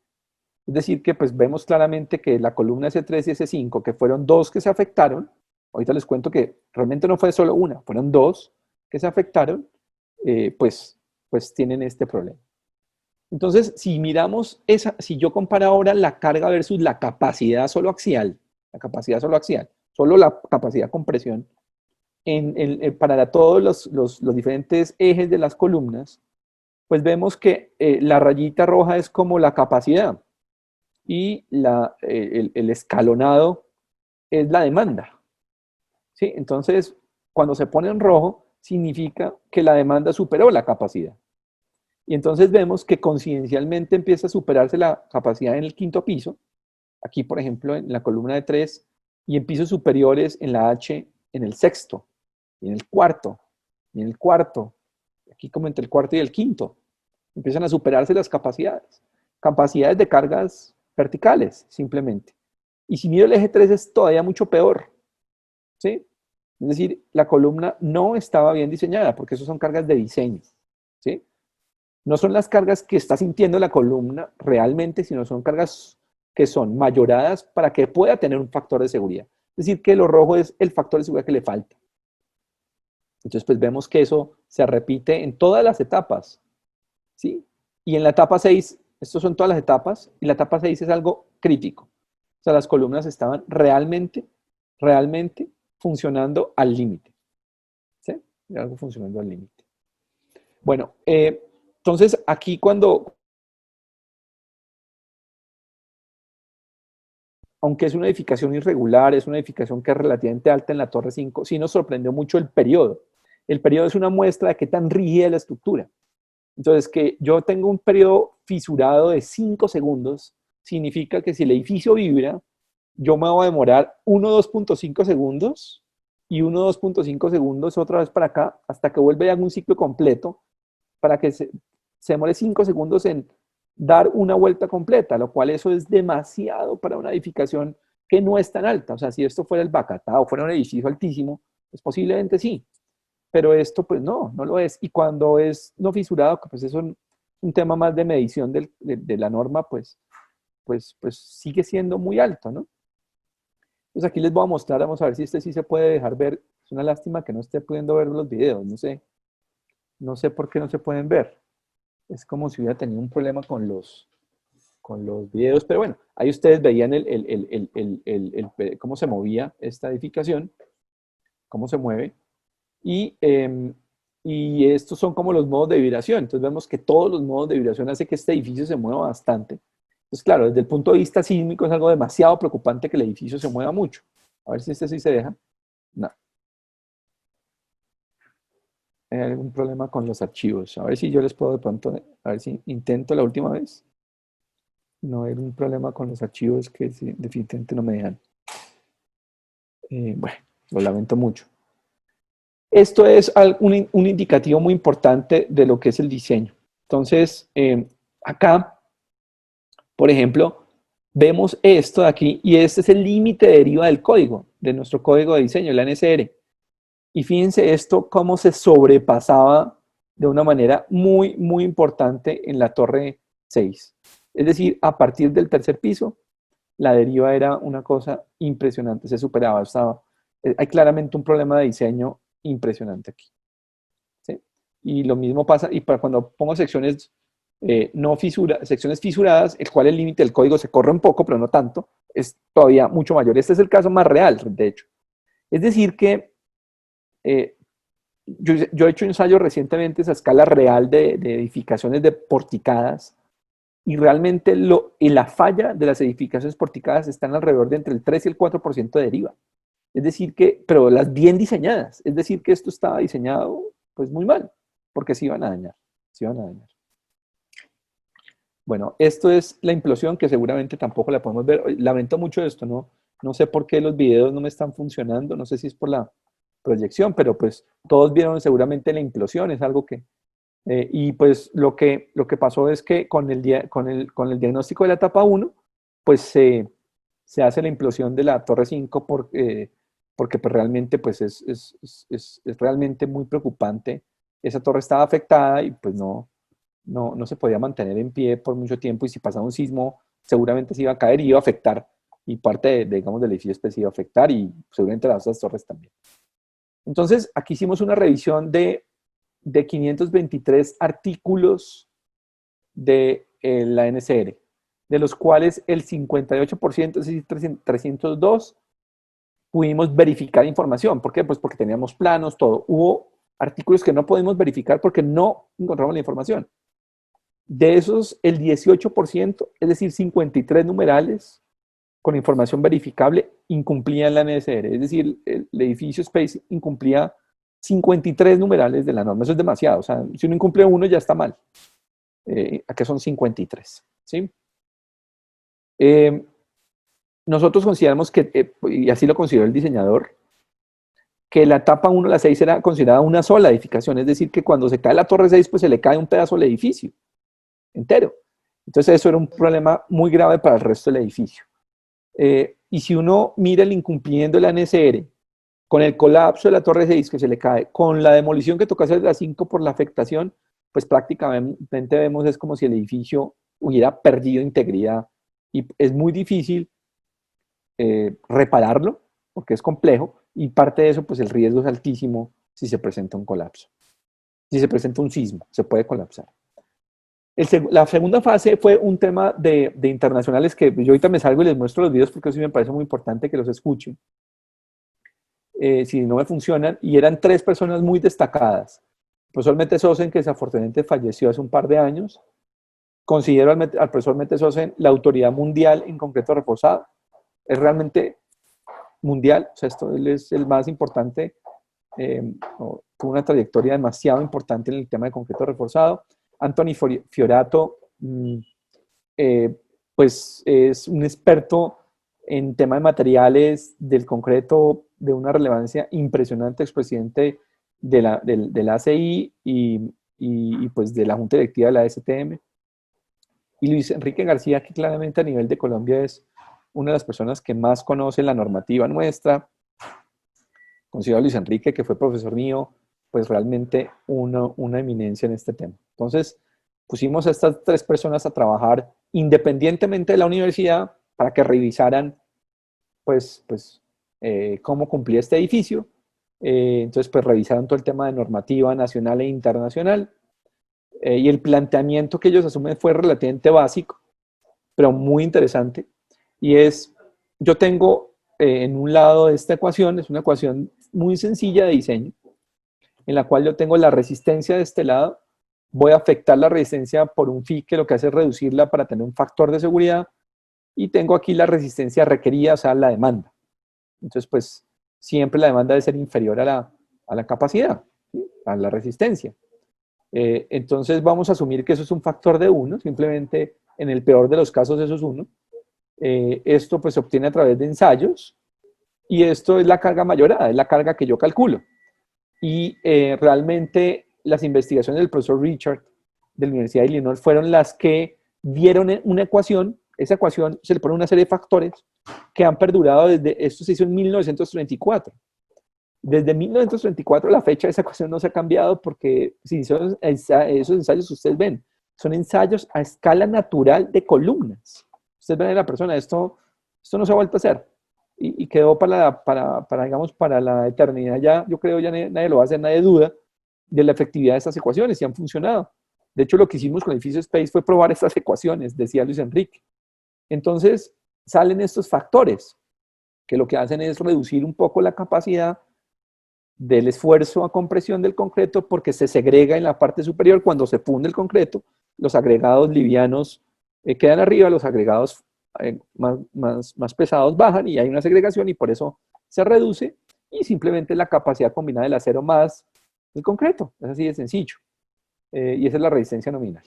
Es decir, que pues vemos claramente que la columna S3 y S5, que fueron dos que se afectaron, ahorita les cuento que realmente no fue solo una, fueron dos que se afectaron, pues tienen este problema. Entonces, si miramos si yo comparo ahora la carga versus la capacidad solo axial, solo la capacidad compresión, para todos los diferentes ejes de las columnas, pues vemos que la rayita roja es como la capacidad y el escalonado es la demanda. ¿Sí? Entonces, cuando se pone en rojo, significa que la demanda superó la capacidad. Y entonces vemos que coincidencialmente empieza a superarse la capacidad en el quinto piso, aquí por ejemplo en la columna de 3, y en pisos superiores en la H en el sexto, y en el cuarto, aquí como entre el cuarto y el quinto, empiezan a superarse las capacidades de cargas verticales, simplemente. Y si miro el eje 3 es todavía mucho peor, ¿sí? Es decir, la columna no estaba bien diseñada, porque eso son cargas de diseño, ¿sí? No son las cargas que está sintiendo la columna realmente, sino son cargas que son mayoradas para que pueda tener un factor de seguridad. Es decir, que lo rojo es el factor de seguridad que le falta. Entonces, pues vemos que eso se repite en todas las etapas, ¿sí? Y en la etapa 6, estas son todas las etapas, y la etapa 6 es algo crítico. O sea, las columnas estaban realmente funcionando al límite. ¿Sí? Algo funcionando al límite. Bueno, entonces aquí aunque es una edificación irregular, es una edificación que es relativamente alta en la Torre 5, sí nos sorprendió mucho el periodo. El periodo es una muestra de qué tan rígida es la estructura. Entonces, que yo tengo un periodo fisurado de 5 segundos, significa que si el edificio vibra, yo me voy a demorar 1,2.5 segundos y 1,2.5 segundos otra vez para acá, hasta que vuelva a un ciclo completo, para que se demore 5 segundos en dar una vuelta completa, lo cual eso es demasiado para una edificación que no es tan alta. O sea, si esto fuera el Bacatá o fuera un edificio altísimo, pues posiblemente sí, pero esto pues no lo es. Y cuando es no fisurado, pues es un tema más de medición de la norma, pues sigue siendo muy alto, ¿no? Entonces aquí les voy a mostrar, vamos a ver si este sí se puede dejar ver. Es una lástima que no esté pudiendo ver los videos, no sé por qué no se pueden ver. Es como si hubiera tenido un problema con con los videos, pero bueno, ahí ustedes veían cómo se movía esta edificación, cómo se mueve, y estos son como los modos de vibración. Entonces vemos que todos los modos de vibración hacen que este edificio se mueva bastante. Entonces, claro, desde el punto de vista sísmico es algo demasiado preocupante que el edificio se mueva mucho. A ver si este sí se deja. No. Hay algún problema con los archivos. A ver si yo les puedo de pronto, a ver si intento la última vez. No hay un problema con los archivos que sí, definitivamente no me dejan. Bueno, lo lamento mucho. Esto es un indicativo muy importante de lo que es el diseño. Entonces, acá, por ejemplo, vemos esto de aquí, y este es el límite de deriva del código, de nuestro código de diseño, la NSR. Y fíjense esto, cómo se sobrepasaba de una manera muy, muy importante en la torre 6. Es decir, a partir del tercer piso, la deriva era una cosa impresionante, se superaba. Hay claramente un problema de diseño impresionante aquí. ¿Sí? Y lo mismo pasa, y para cuando pongo secciones secciones fisuradas, el cual el límite del código se corre un poco, pero no tanto, es todavía mucho mayor. Este es el caso más real, de hecho. Es decir que yo he hecho ensayos recientemente a escala real de edificaciones de porticadas, y realmente la falla de las edificaciones porticadas están alrededor de entre el 3 y el 4% de deriva. Es decir que, pero las bien diseñadas, es decir que esto estaba diseñado pues muy mal, porque se iban a dañar, Bueno, esto es la implosión, que seguramente tampoco la podemos ver. Lamento mucho esto, no sé por qué los videos no me están funcionando, no sé si es por la proyección, pero pues todos vieron seguramente la implosión, es algo que... y pues lo que pasó es que con el diagnóstico de la etapa 1, pues se hace la implosión de la torre 5 porque pues realmente pues es realmente muy preocupante. Esa torre estaba afectada y pues no se podía mantener en pie por mucho tiempo, y si pasaba un sismo seguramente se iba a caer y iba a afectar, y parte digamos, del edificio pues, iba a afectar, y seguramente las otras torres también. Entonces aquí hicimos una revisión de 523 artículos de la NSR, de los cuales el 58%, es decir, 302, pudimos verificar información. ¿Por qué? Pues porque teníamos planos, todo. Hubo artículos que no pudimos verificar porque no encontramos la información. De esos, el 18%, es decir, 53 numerales con información verificable, incumplían la NSR. Es decir, el edificio Space incumplía 53 numerales de la norma. Eso es demasiado. O sea, si uno incumple uno, ya está mal. Acá son 53. ¿Sí? Nosotros consideramos que, y así lo consideró el diseñador, que la etapa 1 a la 6 era considerada una sola edificación. Es decir, que cuando se cae la torre 6, pues se le cae un pedazo del edificio entero. Entonces eso era un problema muy grave para el resto del edificio. Y si uno mira el incumplimiento de la NSR, con el colapso de la torre 6 que se le cae, con la demolición que toca hacer de la 5 por la afectación, pues prácticamente vemos es como si el edificio hubiera perdido integridad, y es muy difícil repararlo porque es complejo, y parte de eso pues el riesgo es altísimo si se presenta un colapso. Si se presenta un sismo, se puede colapsar. La segunda fase fue un tema de internacionales que yo ahorita me salgo y les muestro los videos porque eso sí me parece muy importante que los escuchen. Si no me funcionan, y eran 3 personas muy destacadas. El profesor Metesosen, que desafortunadamente falleció hace un par de años. Considero al profesor Metesosen la autoridad mundial en concreto reforzado. Es realmente mundial, o sea, él es el más importante, tuvo una trayectoria demasiado importante en el tema de concreto reforzado. Anthony Fiorato, pues es un experto en tema de materiales del concreto de una relevancia impresionante, expresidente de la ACI y pues de la Junta Directiva de la STM. Y Luis Enrique García, que claramente a nivel de Colombia es una de las personas que más conoce la normativa nuestra. Considero a Luis Enrique, que fue profesor mío, pues realmente una eminencia en este tema. Entonces, pusimos a estas 3 personas a trabajar independientemente de la universidad para que revisaran pues cómo cumplía este edificio. Entonces, pues revisaron todo el tema de normativa nacional e internacional. Y el planteamiento que ellos asumen fue relativamente básico. pero muy interesante, y es, yo tengo en un lado de esta ecuación, es una ecuación muy sencilla de diseño, en la cual yo tengo la resistencia de este lado, voy a afectar la resistencia por un phi que lo que hace es reducirla para tener un factor de seguridad, y tengo aquí la resistencia requerida, o sea, la demanda. Entonces, pues, siempre la demanda debe ser inferior a la capacidad, ¿sí? A la resistencia. Entonces, vamos a asumir que eso es un factor de 1, simplemente en el peor de los casos eso es 1. Esto, pues, se obtiene a través de ensayos, y esto es la carga mayorada, es la carga que yo calculo. Y realmente las investigaciones del profesor Richard de la Universidad de Illinois fueron las que dieron una ecuación. Esa ecuación se le pone una serie de factores que han perdurado desde, esto se hizo en 1934. Desde 1934 la fecha de esa ecuación no se ha cambiado porque si esos ensayos ustedes ven, son ensayos a escala natural de columnas. Ustedes ven a la persona, esto no se ha vuelto a hacer. Y quedó digamos, para la eternidad ya, yo creo ya nadie lo va a hacer, nadie duda de la efectividad de estas ecuaciones y han funcionado. De hecho, lo que hicimos con el edificio Space fue probar estas ecuaciones, decía Luis Enrique. Entonces, salen estos factores que lo que hacen es reducir un poco la capacidad del esfuerzo a compresión del concreto porque se segrega en la parte superior cuando se funde el concreto, los agregados livianos quedan arriba, los agregados más pesados bajan y hay una segregación y por eso se reduce y simplemente la capacidad combinada del acero más el concreto, es así de sencillo. Y esa es la resistencia nominal.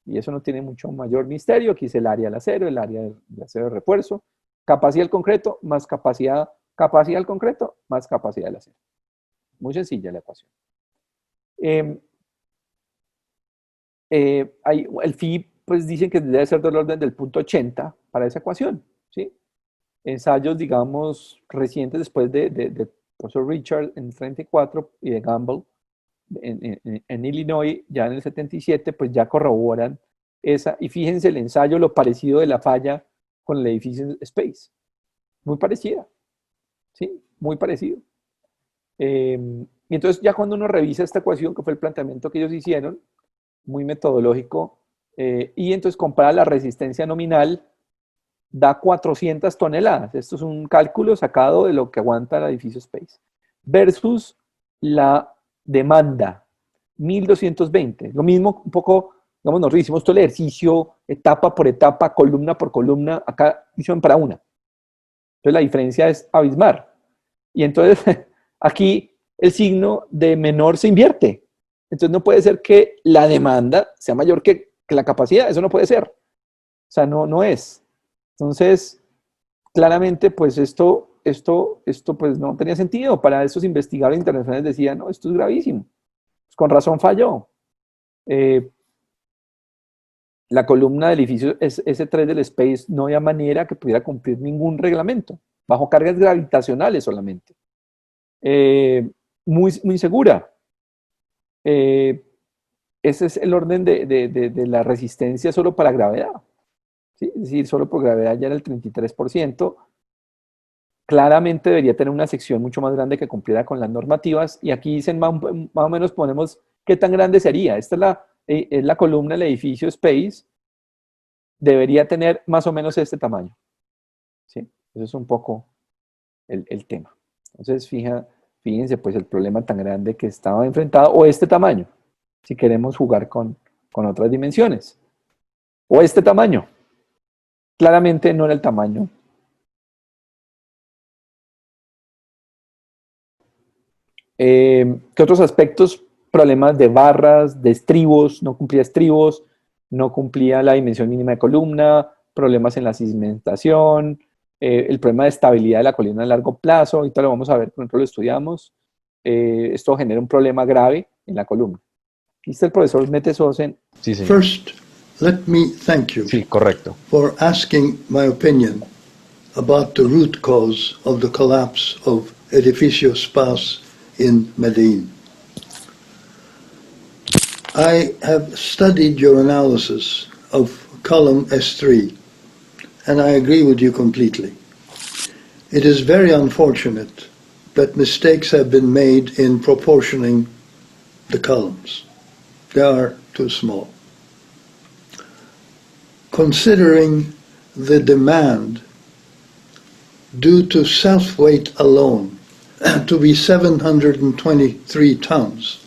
Y eso no tiene mucho mayor misterio, aquí es el área del acero, el área del acero de refuerzo, capacidad del concreto más capacidad del concreto más capacidad del acero. Muy sencilla la ecuación. El phi, pues dicen que debe ser del orden del punto 80 para esa ecuación, ¿sí? Ensayos, digamos, recientes después de profesor Richard en el 34 y de Gamble en Illinois, ya en el 77, pues ya corroboran esa. Y fíjense el ensayo, lo parecido de la falla con el edificio Space. Muy parecida, ¿sí? Muy parecido. Y entonces ya cuando uno revisa esta ecuación, que fue el planteamiento que ellos hicieron, muy metodológico, y entonces compara la resistencia nominal, da 400 toneladas. Esto es un cálculo sacado de lo que aguanta el edificio Space. Versus la demanda, 1220. Lo mismo, un poco, digamos, nosotros hicimos todo el ejercicio, etapa por etapa, columna por columna, acá hicieron para una. Entonces la diferencia es abismal. Y entonces aquí el signo de menor se invierte. Entonces no puede ser que la demanda sea mayor que la capacidad, eso no puede ser. O sea, no es. Entonces, claramente, pues esto pues no tenía sentido. Para esos investigadores internacionales decían, no, esto es gravísimo. Pues con razón falló. La columna del edificio S3 del Space no había manera que pudiera cumplir ningún reglamento, bajo cargas gravitacionales solamente. Muy insegura. Ese es el orden de la resistencia solo para gravedad. ¿Sí? Es decir, solo por gravedad ya era el 33%. Claramente debería tener una sección mucho más grande que cumpliera con las normativas. Y aquí dicen más o menos ponemos qué tan grande sería. Esta es la columna del edificio Space. Debería tener más o menos este tamaño. ¿Sí? Eso es un poco el tema. Entonces, fíjense pues el problema tan grande que estaba enfrentado, o este tamaño, si queremos jugar con otras dimensiones. O este tamaño. Claramente no era el tamaño. ¿Qué otros aspectos? Problemas de barras, de estribos, no cumplía estribos, no cumplía la dimensión mínima de columna, problemas en la cimentación, el problema de estabilidad de la columna a largo plazo, ahorita lo vamos a ver, por ejemplo, lo estudiamos. Esto genera un problema grave en la columna. Aquí está el profesor Metesosen. Sí, señor. First, let me thank you Sí, correcto. for asking my opinion about the root cause of the collapse of Edificio Space in Medellín. I have studied your analysis of column S3, and I agree with you completely. It is very unfortunate that mistakes have been made in proportioning the columns. They are too small. Considering the demand due to self-weight alone to be 723 tons,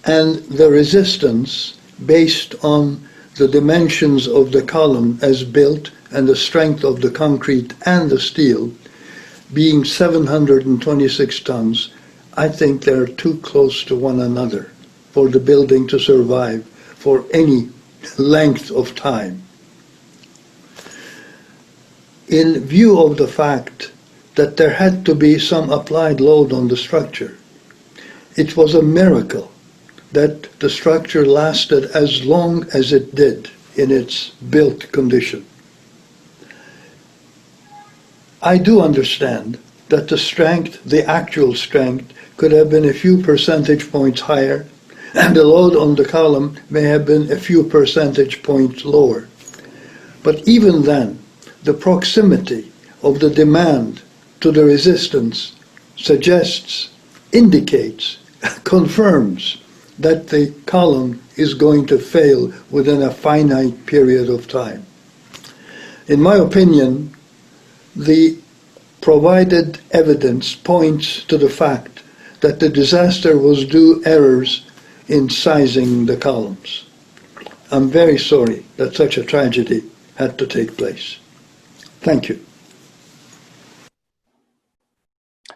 and the resistance based on the dimensions of the column as built and the strength of the concrete and the steel being 726 tons, I think they're too close to one another for the building to survive for any length of time. In view of the fact that there had to be some applied load on the structure, it was a miracle that the structure lasted as long as it did in its built condition. I do understand that the strength, the actual strength, could have been a few percentage points higher, and the load on the column may have been a few percentage points lower. But even then, the proximity of the demand to the resistance suggests, indicates, confirms that the column is going to fail within a finite period of time. In my opinion, the provided evidence points to the fact that the disaster was due errors in sizing the columns. I'm very sorry that such a tragedy had to take place. Thank you.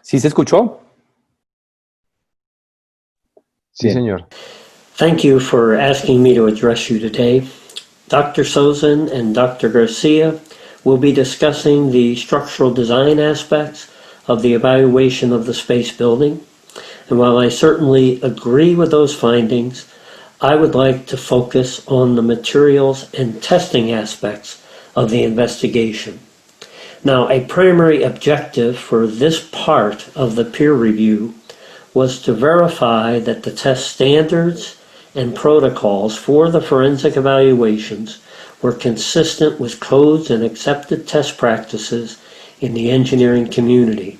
¿Sí se escuchó? Sí, Bien. señor. Thank you for asking me to address you today. Dr. Sozin and Dr. Garcia will be discussing the structural design aspects of the evaluation of the space building. And while I certainly agree with those findings, I would like to focus on the materials and testing aspects of the investigation. Now, a primary objective for this part of the peer review was to verify that the test standards and protocols for the forensic evaluations were consistent with codes and accepted test practices in the engineering community.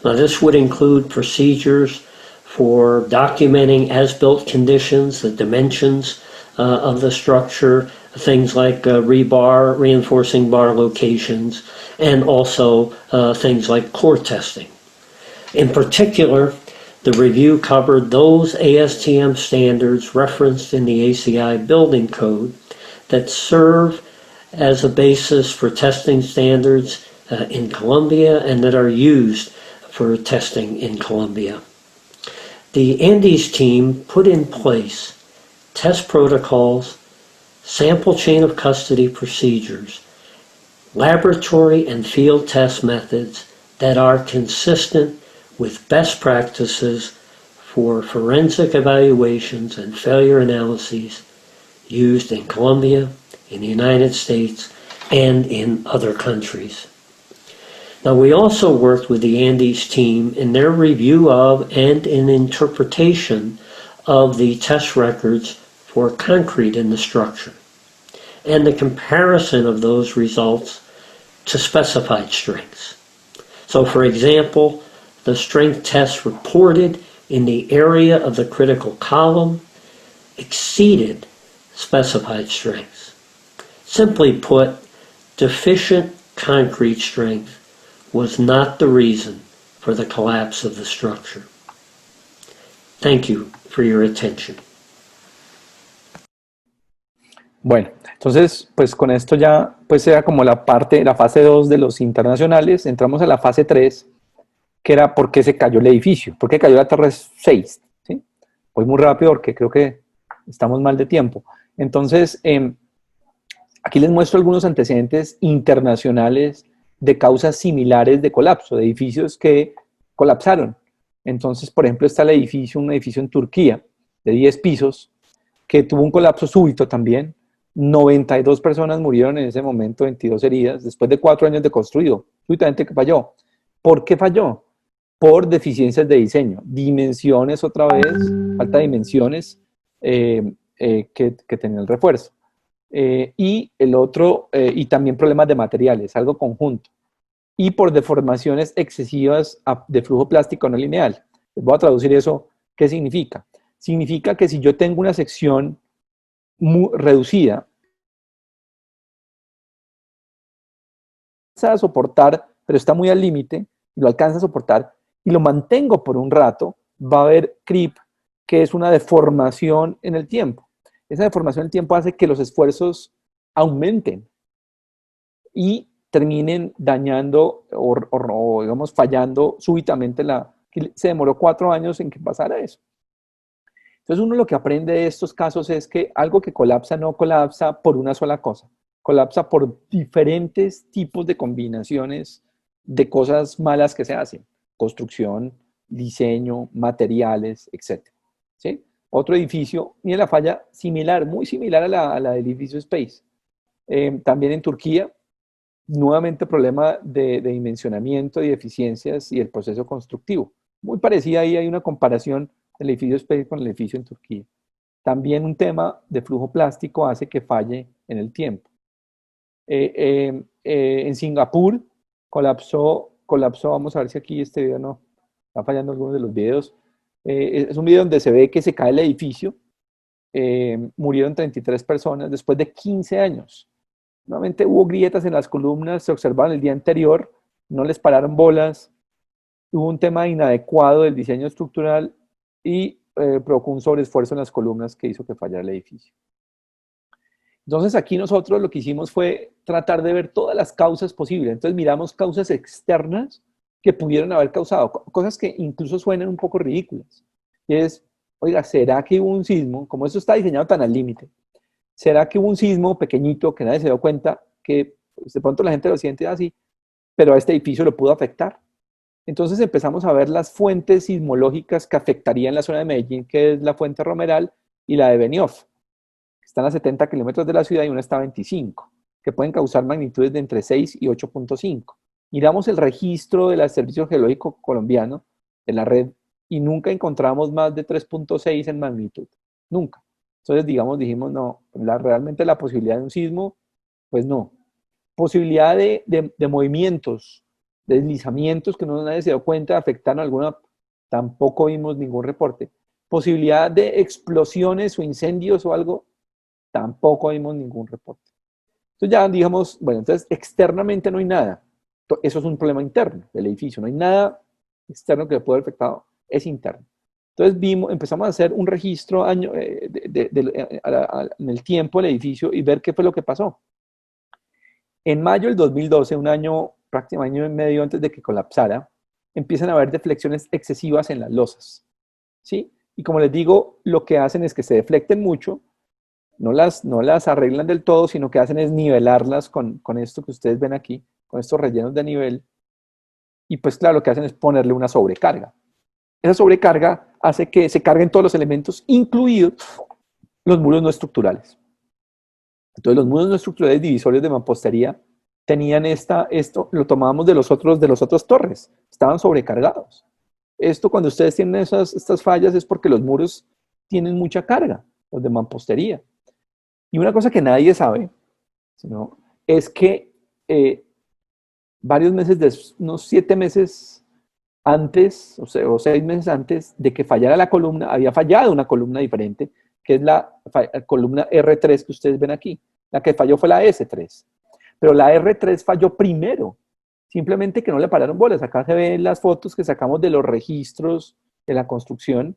Now, this would include procedures for documenting as-built conditions, the dimensions of the structure, things like rebar, reinforcing bar locations, and also things like core testing. In particular, the review covered those ASTM standards referenced in the ACI building code that serve as a basis for testing standards in Colombia and that are used for testing in Colombia. The Andes team put in place test protocols, sample chain of custody procedures, laboratory and field test methods that are consistent with best practices for forensic evaluations and failure analyses used in Colombia, in the United States, and in other countries. Now, we also worked with the Andes team in their review of and in interpretation of the test records for concrete in the structure, and the comparison of those results to specified strengths. So, for example, the strength tests reported in the area of the critical column exceeded specified strengths. Simply put, deficient concrete strength was not the reason for the collapse of the structure. Thank you for your attention. Bueno, entonces, pues con esto ya pues era como la fase 2 de los internacionales. Entramos a la fase 3, que era por qué se cayó el edificio, por qué cayó la Torre 6. ¿Sí? Voy muy rápido porque creo que estamos mal de tiempo. Entonces, aquí les muestro algunos antecedentes internacionales de causas similares de colapso, de edificios que colapsaron. Entonces, por ejemplo, está un edificio en Turquía de 10 pisos, que tuvo un colapso súbito también. 92 personas murieron en ese momento, 22 heridas, después de 4 años de construido. Súbitamente que falló. ¿Por qué falló? Por deficiencias de diseño. Dimensiones otra vez, falta de dimensiones que tenía el refuerzo. Y el otro, y también problemas de materiales, algo conjunto. Y por deformaciones excesivas de flujo plástico no lineal. Les voy a traducir eso. ¿Qué significa? Significa que si yo tengo una sección muy reducida a soportar, pero está muy al límite, lo alcanza a soportar, y lo mantengo por un rato, va a haber creep, que es una deformación en el tiempo. Esa deformación en el tiempo hace que los esfuerzos aumenten y terminen dañando o digamos, fallando súbitamente se demoró 4 años en que pasara eso. Entonces uno lo que aprende de estos casos es que algo que colapsa no colapsa por una sola cosa, colapsa por diferentes tipos de combinaciones de cosas malas que se hacen, construcción, diseño, materiales, etc. ¿Sí? Otro edificio, mira la falla similar, muy similar a la del edificio Space. También en Turquía, nuevamente problema de dimensionamiento y eficiencias y el proceso constructivo. Muy parecida ahí, hay una comparación del edificio Space con el edificio en Turquía. También un tema de flujo plástico hace que falle en el tiempo. En Singapur colapsó, vamos a ver si aquí este video no, está fallando algunos de los videos. Es un video donde se ve que se cae el edificio, murieron 33 personas después de 15 años. Nuevamente hubo grietas en las columnas, se observaban el día anterior, no les pararon bolas, hubo un tema inadecuado del diseño estructural y provocó un sobreesfuerzo en las columnas que hizo que fallara el edificio. Entonces aquí nosotros lo que hicimos fue tratar de ver todas las causas posibles. Entonces miramos causas externas que pudieron haber causado, cosas que incluso suenan un poco ridículas. Y es, oiga, ¿será que hubo un sismo? Como eso está diseñado tan al límite, ¿será que hubo un sismo pequeñito que nadie se dio cuenta que pues, de pronto la gente lo siente así, pero a este edificio lo pudo afectar? Entonces empezamos a ver las fuentes sismológicas que afectarían la zona de Medellín, que es la fuente Romeral y la de Benioff, que están a 70 kilómetros de la ciudad y una está a 25, que pueden causar magnitudes de entre 6 y 8.5. Miramos el registro del Servicio Geológico Colombiano, de la red, y nunca encontramos más de 3.6 en magnitud, nunca. Entonces, dijimos, no, realmente la posibilidad de un sismo, pues no. Posibilidad de movimientos, de deslizamientos que nadie se dio cuenta, afectaron alguna, tampoco vimos ningún reporte. Posibilidad de explosiones o incendios o algo, tampoco vimos ningún reporte. Entonces ya digamos, bueno, entonces externamente no hay nada. Eso es un problema interno del edificio, no hay nada externo que le pueda haber afectado, es interno. Entonces empezamos a hacer un registro en el tiempo del edificio y ver qué fue lo que pasó. En mayo del 2012, un año, prácticamente año y medio antes de que colapsara, empiezan a haber deflexiones excesivas en las losas, ¿sí? Y como les digo, lo que hacen es que se deflecten mucho, no las arreglan del todo, sino que hacen es nivelarlas con esto que ustedes ven aquí, con estos rellenos de nivel, y pues claro, lo que hacen es ponerle una sobrecarga. Esa sobrecarga hace que se carguen todos los elementos, incluidos los muros no estructurales. Entonces los muros no estructurales divisorios de mampostería tenían esto lo tomábamos de los otros torres, estaban sobrecargados. Esto cuando ustedes tienen estas fallas es porque los muros tienen mucha carga, los de mampostería. Y una cosa que nadie sabe, ¿no?, es que varios meses, unos 7 meses antes, o 6 meses antes de que fallara la columna, había fallado una columna diferente, que es la columna R3 que ustedes ven aquí. La que falló fue la S3. Pero la R3 falló primero, simplemente que no le pararon bolas. Acá se ven las fotos que sacamos de los registros de la construcción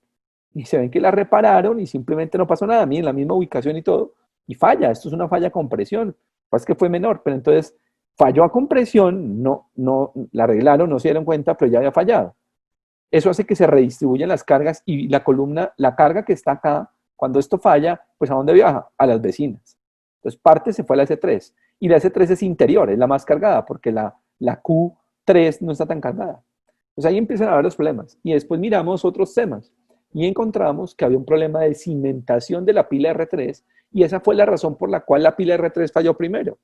y se ven que la repararon y simplemente no pasó nada. Miren, la misma ubicación y todo, y falla. Esto es una falla a compresión. Pues que fue menor, pero entonces falló a compresión, no la arreglaron, no se dieron cuenta, pero ya había fallado. Eso hace que se redistribuyan las cargas y la columna, la carga que está acá, cuando esto falla, pues ¿a dónde viaja? A las vecinas. Entonces parte se fue a la S3 y la S3 es interior, es la más cargada porque la Q3 no está tan cargada. Pues ahí empiezan a haber los problemas y después miramos otros temas y encontramos que había un problema de cimentación de la pila R3 y esa fue la razón por la cual la pila R3 falló primero.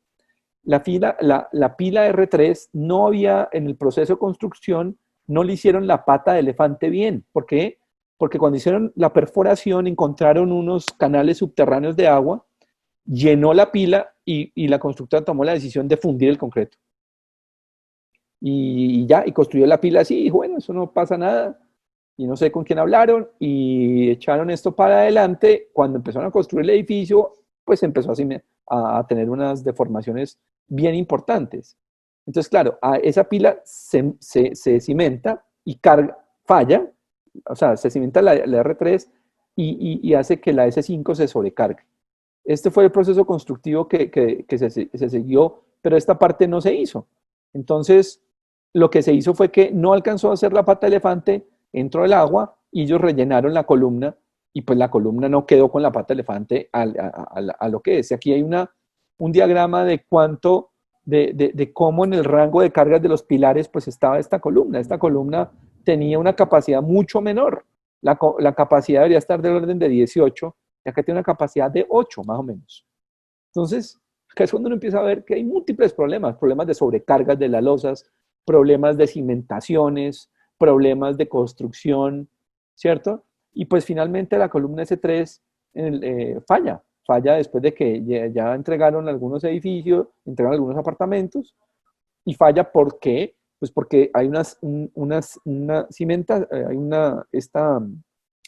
La pila R3 no había, en el proceso de construcción, no le hicieron la pata de elefante bien. ¿Por qué? Porque cuando hicieron la perforación encontraron unos canales subterráneos de agua, llenó la pila y la constructora tomó la decisión de fundir el concreto. Y construyó la pila así, y dijo, bueno, eso no pasa nada. Y no sé con quién hablaron y echaron esto para adelante. Cuando empezaron a construir el edificio, pues empezó a tener unas deformaciones bien importantes. Entonces, claro, esa pila se cimenta y falla, o sea, se cimenta la R3 y hace que la S5 se sobrecargue. Este fue el proceso constructivo que se siguió, pero esta parte no se hizo. Entonces, lo que se hizo fue que no alcanzó a hacer la pata de elefante, entró el agua y ellos rellenaron la columna y pues la columna no quedó con la pata de elefante a lo que es. Aquí hay un diagrama de cuánto, de cómo en el rango de cargas de los pilares pues estaba esta columna. Esta columna tenía una capacidad mucho menor. La capacidad debería estar del orden de 18, ya que tiene una capacidad de 8 más o menos. Entonces, que es cuando uno empieza a ver que hay múltiples problemas de sobrecargas de las losas, problemas de cimentaciones, problemas de construcción, ¿cierto? Y pues finalmente la columna S3 falla después de que ya entregaron algunos edificios, entregaron algunos apartamentos, y falla porque pues porque hay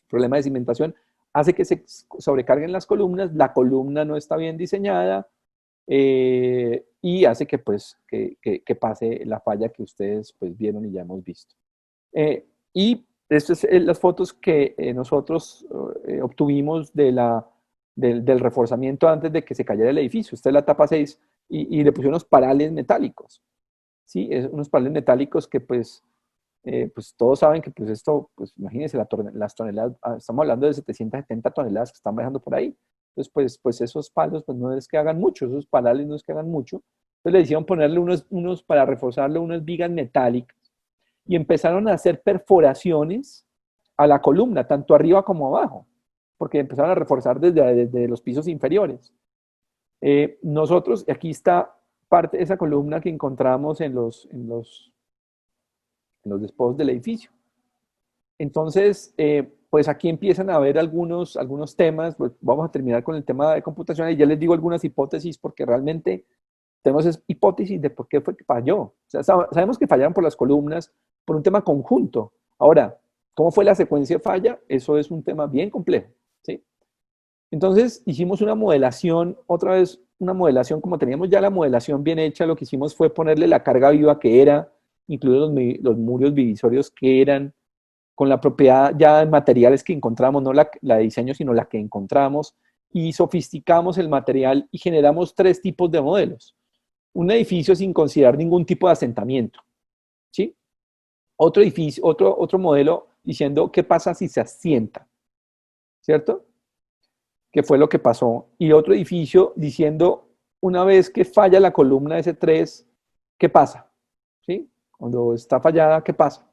problema de cimentación hace que se sobrecarguen las columnas, la columna no está bien diseñada, y hace que, pues, que pase la falla que ustedes pues, vieron y ya hemos visto. Y estas son las fotos que nosotros obtuvimos del reforzamiento antes de que se cayera el edificio. Esta es la etapa 6 y le pusieron unos parales metálicos. ¿Sí? Unos parales metálicos que pues todos saben que pues esto, pues imagínense las toneladas, estamos hablando de 770 toneladas que están bajando por ahí. Entonces, pues esos palos pues no es que hagan mucho, esos parales no es que hagan mucho. Entonces le hicieron ponerle unos para reforzarle unas vigas metálicas y empezaron a hacer perforaciones a la columna, tanto arriba como abajo, porque empezaron a reforzar desde los pisos inferiores. Nosotros, aquí está parte de esa columna que encontramos en los despojos del edificio. Entonces, pues aquí empiezan a haber algunos temas, pues vamos a terminar con el tema de computación y ya les digo algunas hipótesis porque realmente tenemos hipótesis de por qué fue que falló. O sea, sabemos que fallaron por las columnas, por un tema conjunto. Ahora, ¿cómo fue la secuencia de falla? Eso es un tema bien complejo, ¿sí? Entonces, hicimos una modelación, otra vez una modelación, como teníamos ya la modelación bien hecha, lo que hicimos fue ponerle la carga viva que era, incluidos los muros divisorios que eran, con la propiedad ya de materiales que encontramos, no la de diseño, sino la que encontramos, y sofisticamos el material y generamos 3 tipos de modelos. Un edificio sin considerar ningún tipo de asentamiento, ¿sí? Otro edificio, otro modelo diciendo qué pasa si se asienta, ¿cierto? Que fue lo que pasó. Y otro edificio diciendo, una vez que falla la columna S3, ¿qué pasa? ¿Sí? Cuando está fallada, ¿qué pasa?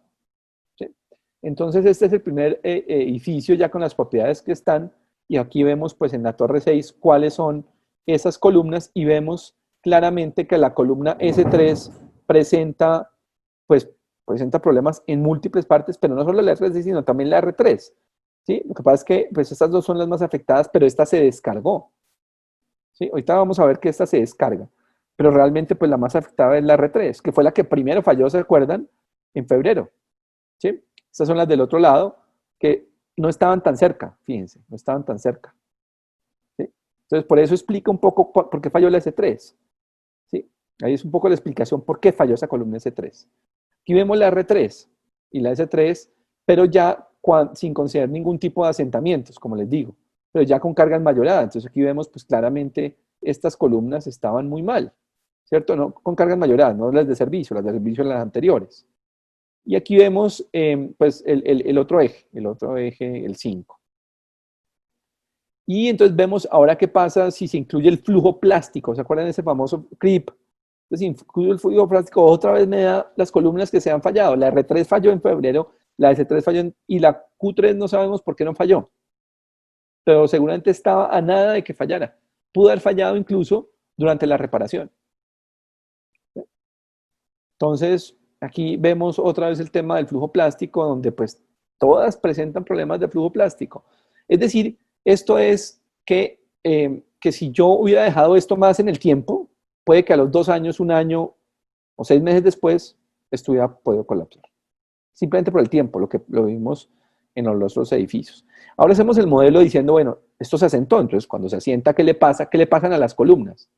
¿Sí? Entonces, este es el primer edificio ya con las propiedades que están. Y aquí vemos, pues, en la torre 6, cuáles son esas columnas y vemos claramente que la columna S3 presenta problemas en múltiples partes, pero no solo la R6, sino también la R3. ¿Sí? Lo que pasa es que pues, estas dos son las más afectadas, pero esta se descargó. ¿Sí? Ahorita vamos a ver que esta se descarga, pero realmente pues, la más afectada es la R3, que fue la que primero falló, ¿se acuerdan? En febrero. ¿Sí? Estas son las del otro lado, que no estaban tan cerca, fíjense, no estaban tan cerca. ¿Sí? Entonces, por eso explica un poco por qué falló la S3. ¿Sí? Ahí es un poco la explicación por qué falló esa columna S3. Aquí vemos la R3 y la S3, pero ya sin considerar ningún tipo de asentamientos, como les digo, pero ya con cargas mayoradas. Entonces aquí vemos pues claramente estas columnas estaban muy mal, ¿cierto? No con cargas mayoradas, no las de servicio eran las anteriores. Y aquí vemos pues el otro eje, el 5. Y entonces vemos ahora qué pasa si se incluye el flujo plástico. ¿Se acuerdan de ese famoso CRIP? Entonces, incluyo el flujo plástico, otra vez me da las columnas que se han fallado. La R3 falló en febrero, la S3 falló y la Q3 no sabemos por qué no falló. Pero seguramente estaba a nada de que fallara. Pudo haber fallado incluso durante la reparación. Entonces, aquí vemos otra vez el tema del flujo plástico, donde pues todas presentan problemas de flujo plástico. Es decir, esto es que si yo hubiera dejado esto más en el tiempo, puede que a los 2 años, 1 año o 6 meses después estuviera podido colapsar. Simplemente por el tiempo, lo vimos en los otros edificios. Ahora hacemos el modelo diciendo, bueno, esto se asentó, entonces cuando se asienta, ¿qué le pasa? ¿Qué le pasan a las columnas?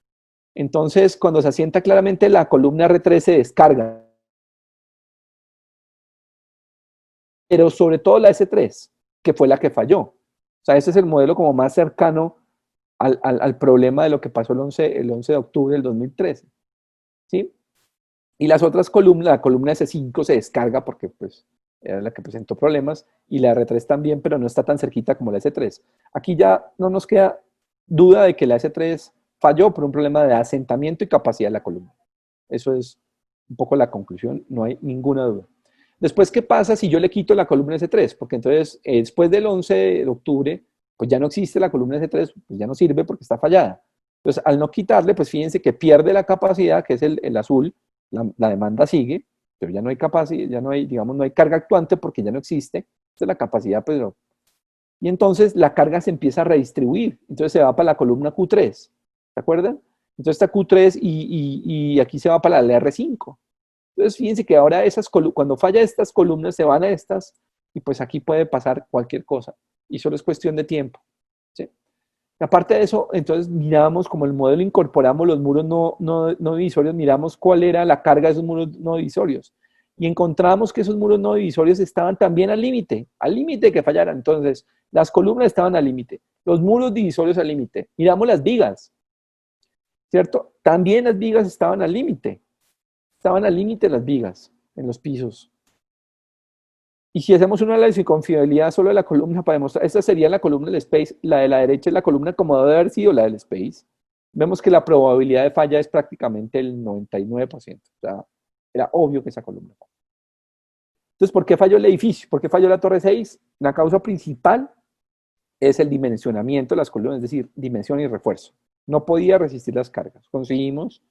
Entonces, cuando se asienta claramente la columna R3 se descarga. Pero sobre todo la S3, que fue la que falló. O sea, ese es el modelo como más cercano al problema de lo que pasó el 11 de octubre del 2013. ¿Sí? Y las otras columnas, la columna S5 se descarga porque pues, era la que presentó problemas, y la R3 también, pero no está tan cerquita como la S3. Aquí ya no nos queda duda de que la S3 falló por un problema de asentamiento y capacidad de la columna. Eso es un poco la conclusión, no hay ninguna duda. Después, ¿qué pasa si yo le quito la columna S3? Porque entonces, después del 11 de octubre, pues ya no existe la columna S3, pues ya no sirve porque está fallada. Entonces, al no quitarle, pues fíjense que pierde la capacidad, que es el azul, la demanda sigue, pero ya no hay capacidad, ya no hay, digamos, no hay carga actuante porque ya no existe. Entonces, la capacidad, pues no. Y entonces la carga se empieza a redistribuir. Entonces se va para la columna Q3. ¿Se acuerdan? Entonces está Q3 y aquí se va para la R5. Entonces fíjense que ahora cuando falla estas columnas se van a estas y pues aquí puede pasar cualquier cosa. Y solo es cuestión de tiempo. ¿Sí? Aparte de eso, entonces miramos como el modelo, incorporamos los muros no divisorios, miramos cuál era la carga de esos muros no divisorios. Y encontramos que esos muros no divisorios estaban también al límite de que fallaran. Entonces, las columnas estaban al límite, los muros divisorios al límite. Miramos las vigas, ¿cierto? También las vigas estaban al límite las vigas en los pisos. Y si hacemos un análisis con fidelidad solo de la columna para demostrar, esta sería la columna del space, la de la derecha es la columna como debe haber sido la del space. Vemos que la probabilidad de falla es prácticamente el 99%. O sea, era obvio que esa columna falla. Entonces, ¿por qué falló el edificio? ¿Por qué falló la torre 6? La causa principal es el dimensionamiento de las columnas, es decir, dimensión y refuerzo. No podía resistir las cargas. Conseguimos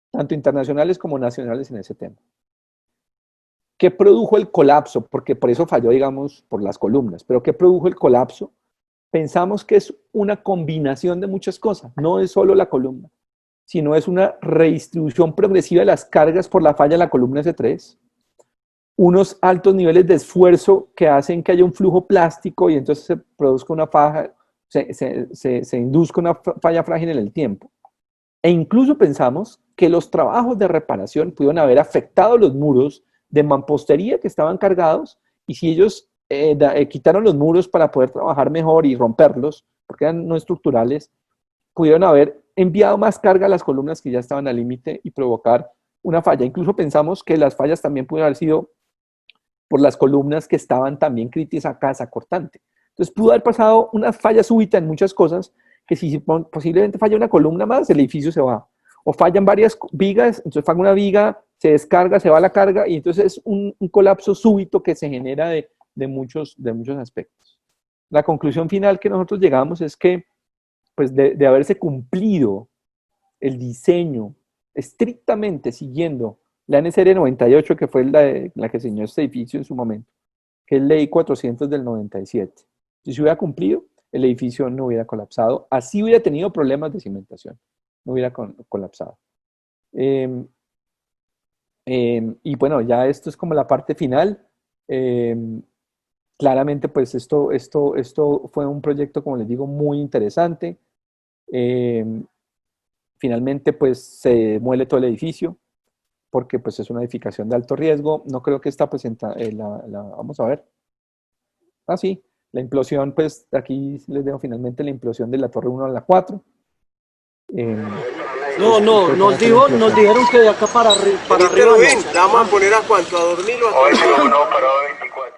tanto internacionales como nacionales en ese tema. ¿Qué produjo el colapso? Porque por eso falló, digamos, por las columnas. ¿Pero qué produjo el colapso? Pensamos que es una combinación de muchas cosas. No es solo la columna, sino es una redistribución progresiva de las cargas por la falla de la columna S3, unos altos niveles de esfuerzo que hacen que haya un flujo plástico y entonces se produzca una falla, se induzca una falla frágil en el tiempo. E incluso pensamos que los trabajos de reparación pudieron haber afectado los muros de mampostería que estaban cargados, y si ellos quitaron los muros para poder trabajar mejor y romperlos, porque eran no estructurales, pudieron haber enviado más carga a las columnas que ya estaban al límite y provocar una falla. Incluso pensamos que las fallas también pudieron haber sido por las columnas que estaban también críticas a casa cortante. Entonces pudo haber pasado una falla súbita en muchas cosas, que si posiblemente falla una columna más, el edificio se va. O fallan varias vigas, entonces falla una viga, se descarga, se va la carga, y entonces es un colapso súbito que se genera de muchos aspectos. La conclusión final que nosotros llegamos es que, pues de haberse cumplido el diseño estrictamente siguiendo la NSR 98, que fue la que diseñó este edificio en su momento, que es Ley 400 del 97. Si se hubiera cumplido, el edificio no hubiera colapsado, así hubiera tenido problemas de cimentación, no hubiera colapsado. Y bueno, ya esto es como la parte final. Claramente, pues esto fue un proyecto, como les digo, muy interesante. Finalmente, pues se demuele todo el edificio, porque pues es una edificación de alto riesgo. No creo que esta presenta, vamos a ver. Ah, sí, la implosión, pues aquí les dejo finalmente la implosión de la torre 1 a la 4. Nos dijeron que de acá para arriba. Rubén, ¿la vamos a poner a cuánto? ¿A dormir o a dormir? No, para 24.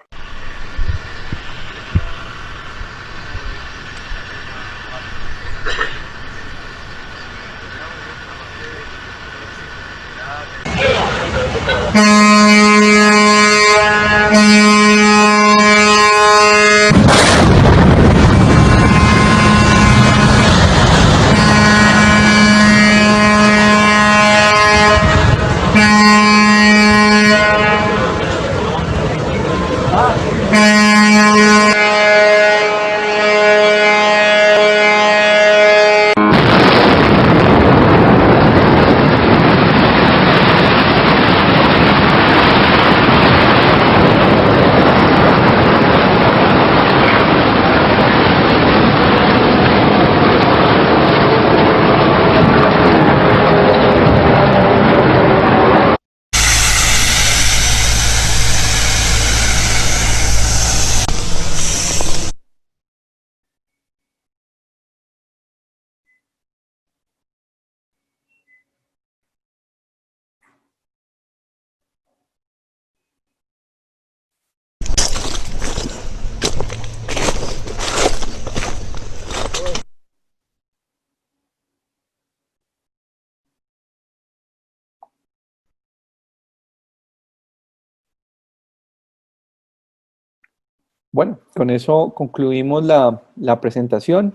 Bueno, con eso concluimos la presentación.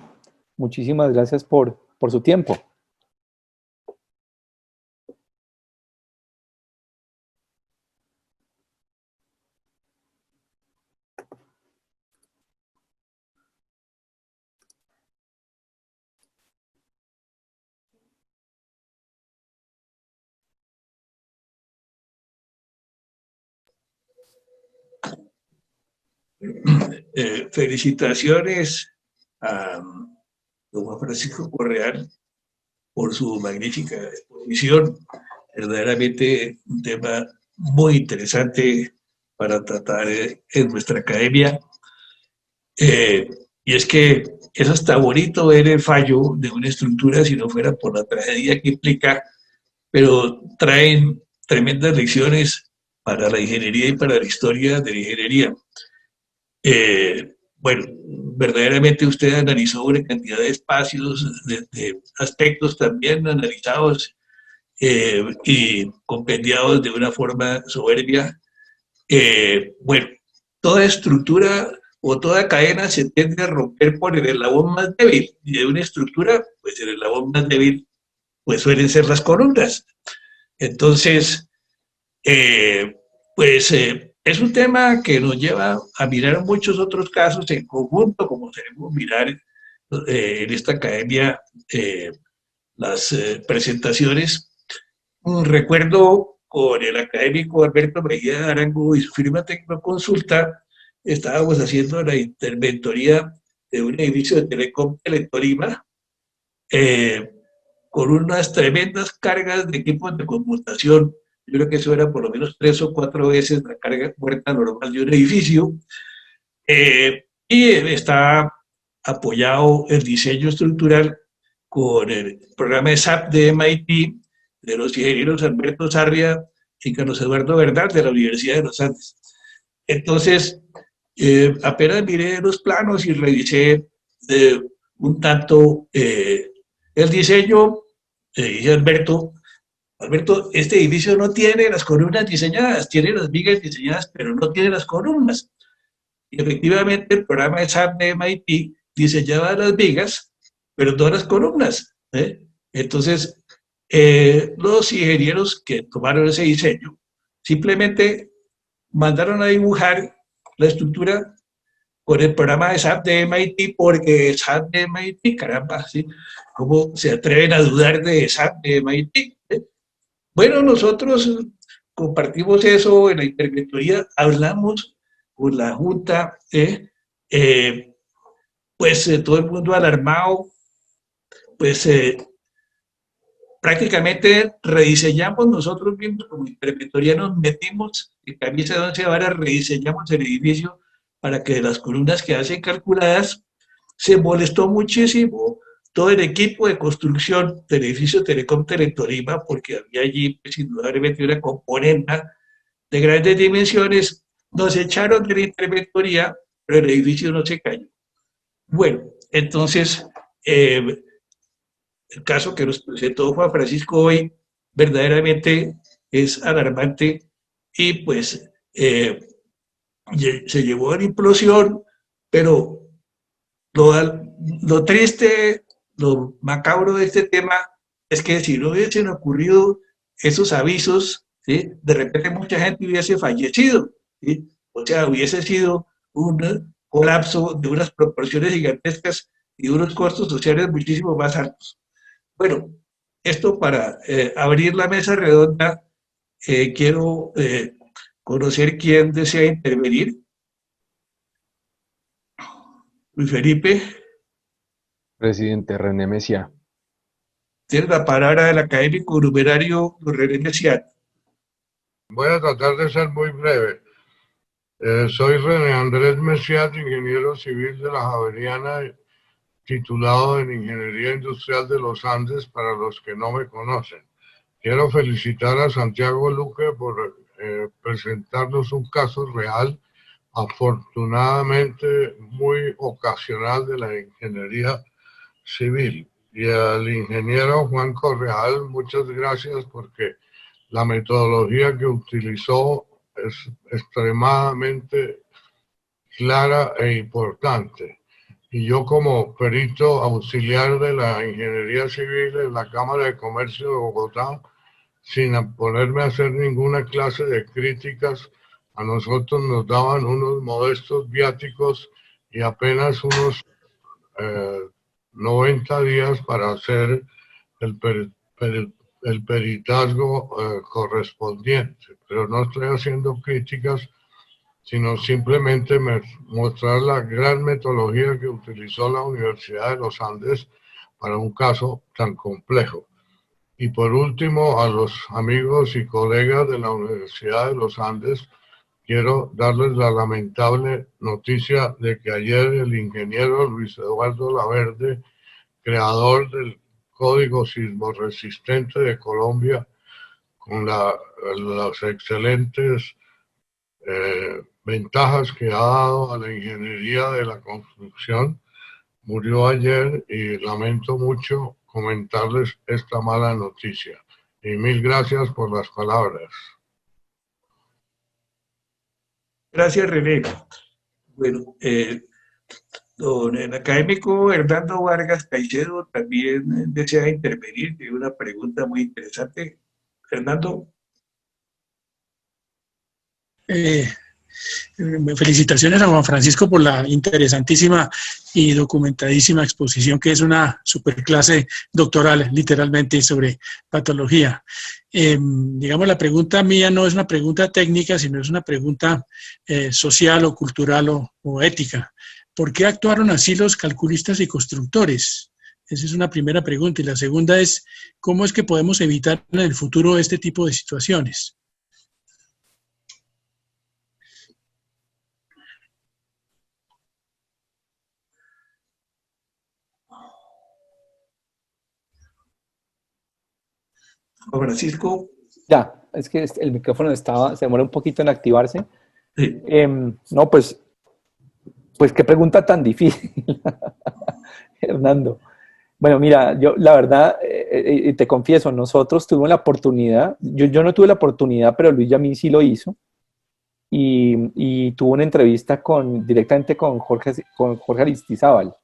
Muchísimas gracias por su tiempo. Felicitaciones a don Juan Francisco Correal por su magnífica exposición. Verdaderamente un tema muy interesante para tratar en nuestra academia. Y es que es hasta bonito ver el fallo de una estructura si no fuera por la tragedia que implica, pero traen tremendas lecciones para la ingeniería y para la historia de la ingeniería. Bueno, verdaderamente usted analizó una cantidad de espacios, de aspectos también analizados y compendiados de una forma soberbia. Bueno, toda estructura o toda cadena se tiende a romper por el eslabón más débil, y de una estructura, pues el eslabón más débil pues suelen ser las columnas. Entonces, es un tema que nos lleva a mirar muchos otros casos en conjunto, como tenemos mirar en esta academia las presentaciones. Recuerdo con el académico Alberto Mejía Arango y su firma Tecnoconsulta, estábamos haciendo la interventoría de un edificio de Telecom Teletolima, con unas tremendas cargas de equipos de computación. Yo creo que eso era por lo menos 3 o 4 veces la carga puerta normal de un edificio. Y está apoyado el diseño estructural con el programa de SAP de MIT, de los ingenieros Alberto Sarria y Carlos Eduardo Bernal de la Universidad de los Andes. Entonces, apenas miré los planos y revisé un tanto el diseño, dije Alberto, este edificio no tiene las columnas diseñadas, tiene las vigas diseñadas, pero no tiene las columnas. Y efectivamente el programa de SAP de MIT diseñaba las vigas, pero no las columnas. Entonces, los ingenieros que tomaron ese diseño simplemente mandaron a dibujar la estructura con el programa de SAP de MIT, porque SAP de MIT, caramba, ¿sí? ¿Cómo se atreven a dudar de SAP de MIT? Bueno, nosotros compartimos eso en la interventoría, hablamos con la Junta, todo el mundo alarmado, pues prácticamente rediseñamos nosotros mismos como interventoría, nos metimos en camisa de 11 varas, rediseñamos el edificio para que las columnas quedasen calculadas. Se molestó muchísimo todo el equipo de construcción del edificio Telecom Teletolima, porque había allí pues, indudablemente una componenda de grandes dimensiones. Nos echaron de la interventoría, pero el edificio no se cayó. Bueno, entonces, el caso que nos presentó Juan Francisco hoy verdaderamente es alarmante y pues se llevó a la implosión, pero lo triste, lo macabro de este tema es que si no hubiesen ocurrido esos avisos, ¿sí? De repente mucha gente hubiese fallecido, ¿sí? O sea, hubiese sido un colapso de unas proporciones gigantescas y unos costos sociales muchísimo más altos. Bueno, esto para abrir la mesa redonda, quiero conocer quién desea intervenir. Luis Felipe. Presidente René Messiá. Tiene la palabra del académico numerario René Messiá. Voy a tratar de ser muy breve. Soy René Andrés Messiá, ingeniero civil de la Javeriana, titulado en Ingeniería Industrial de los Andes, para los que no me conocen. Quiero felicitar a Santiago Luque por presentarnos un caso real, afortunadamente muy ocasional, de la ingeniería civil. Y al ingeniero Juan Correal, muchas gracias, porque la metodología que utilizó es extremadamente clara e importante. Y yo como perito auxiliar de la Ingeniería Civil en la Cámara de Comercio de Bogotá, sin ponerme a hacer ninguna clase de críticas, a nosotros nos daban unos modestos viáticos y apenas unos 90 días para hacer el, el peritazgo correspondiente. Pero no estoy haciendo críticas, sino simplemente mostrar la gran metodología que utilizó la Universidad de los Andes para un caso tan complejo. Y por último, a los amigos y colegas de la Universidad de los Andes, quiero darles la lamentable noticia de que ayer el ingeniero Luis Eduardo Laverde, creador del Código Sismorresistente de Colombia, con las excelentes ventajas que ha dado a la ingeniería de la construcción, murió ayer y lamento mucho comentarles esta mala noticia. Y mil gracias por las palabras. Gracias, René. Bueno, el académico Hernando Vargas Caicedo también desea intervenir, tiene una pregunta muy interesante. Fernando. Felicitaciones a Juan Francisco por la interesantísima y documentadísima exposición, que es una superclase doctoral, literalmente, sobre patología. Digamos, la pregunta mía no es una pregunta técnica, sino es una pregunta social o cultural o ética. ¿Por qué actuaron así los calculistas y constructores? Esa es una primera pregunta. Y la segunda es, ¿cómo es que podemos evitar en el futuro este tipo de situaciones? Juan Francisco. Ya, es que el micrófono se demora un poquito en activarse. Sí. No, pues qué pregunta tan difícil, Hernando. Bueno, mira, yo la verdad, te confieso, nosotros tuvimos la oportunidad, yo no tuve la oportunidad, pero Luis Yamín sí lo hizo, y tuvo una entrevista directamente con Jorge Aristizábal.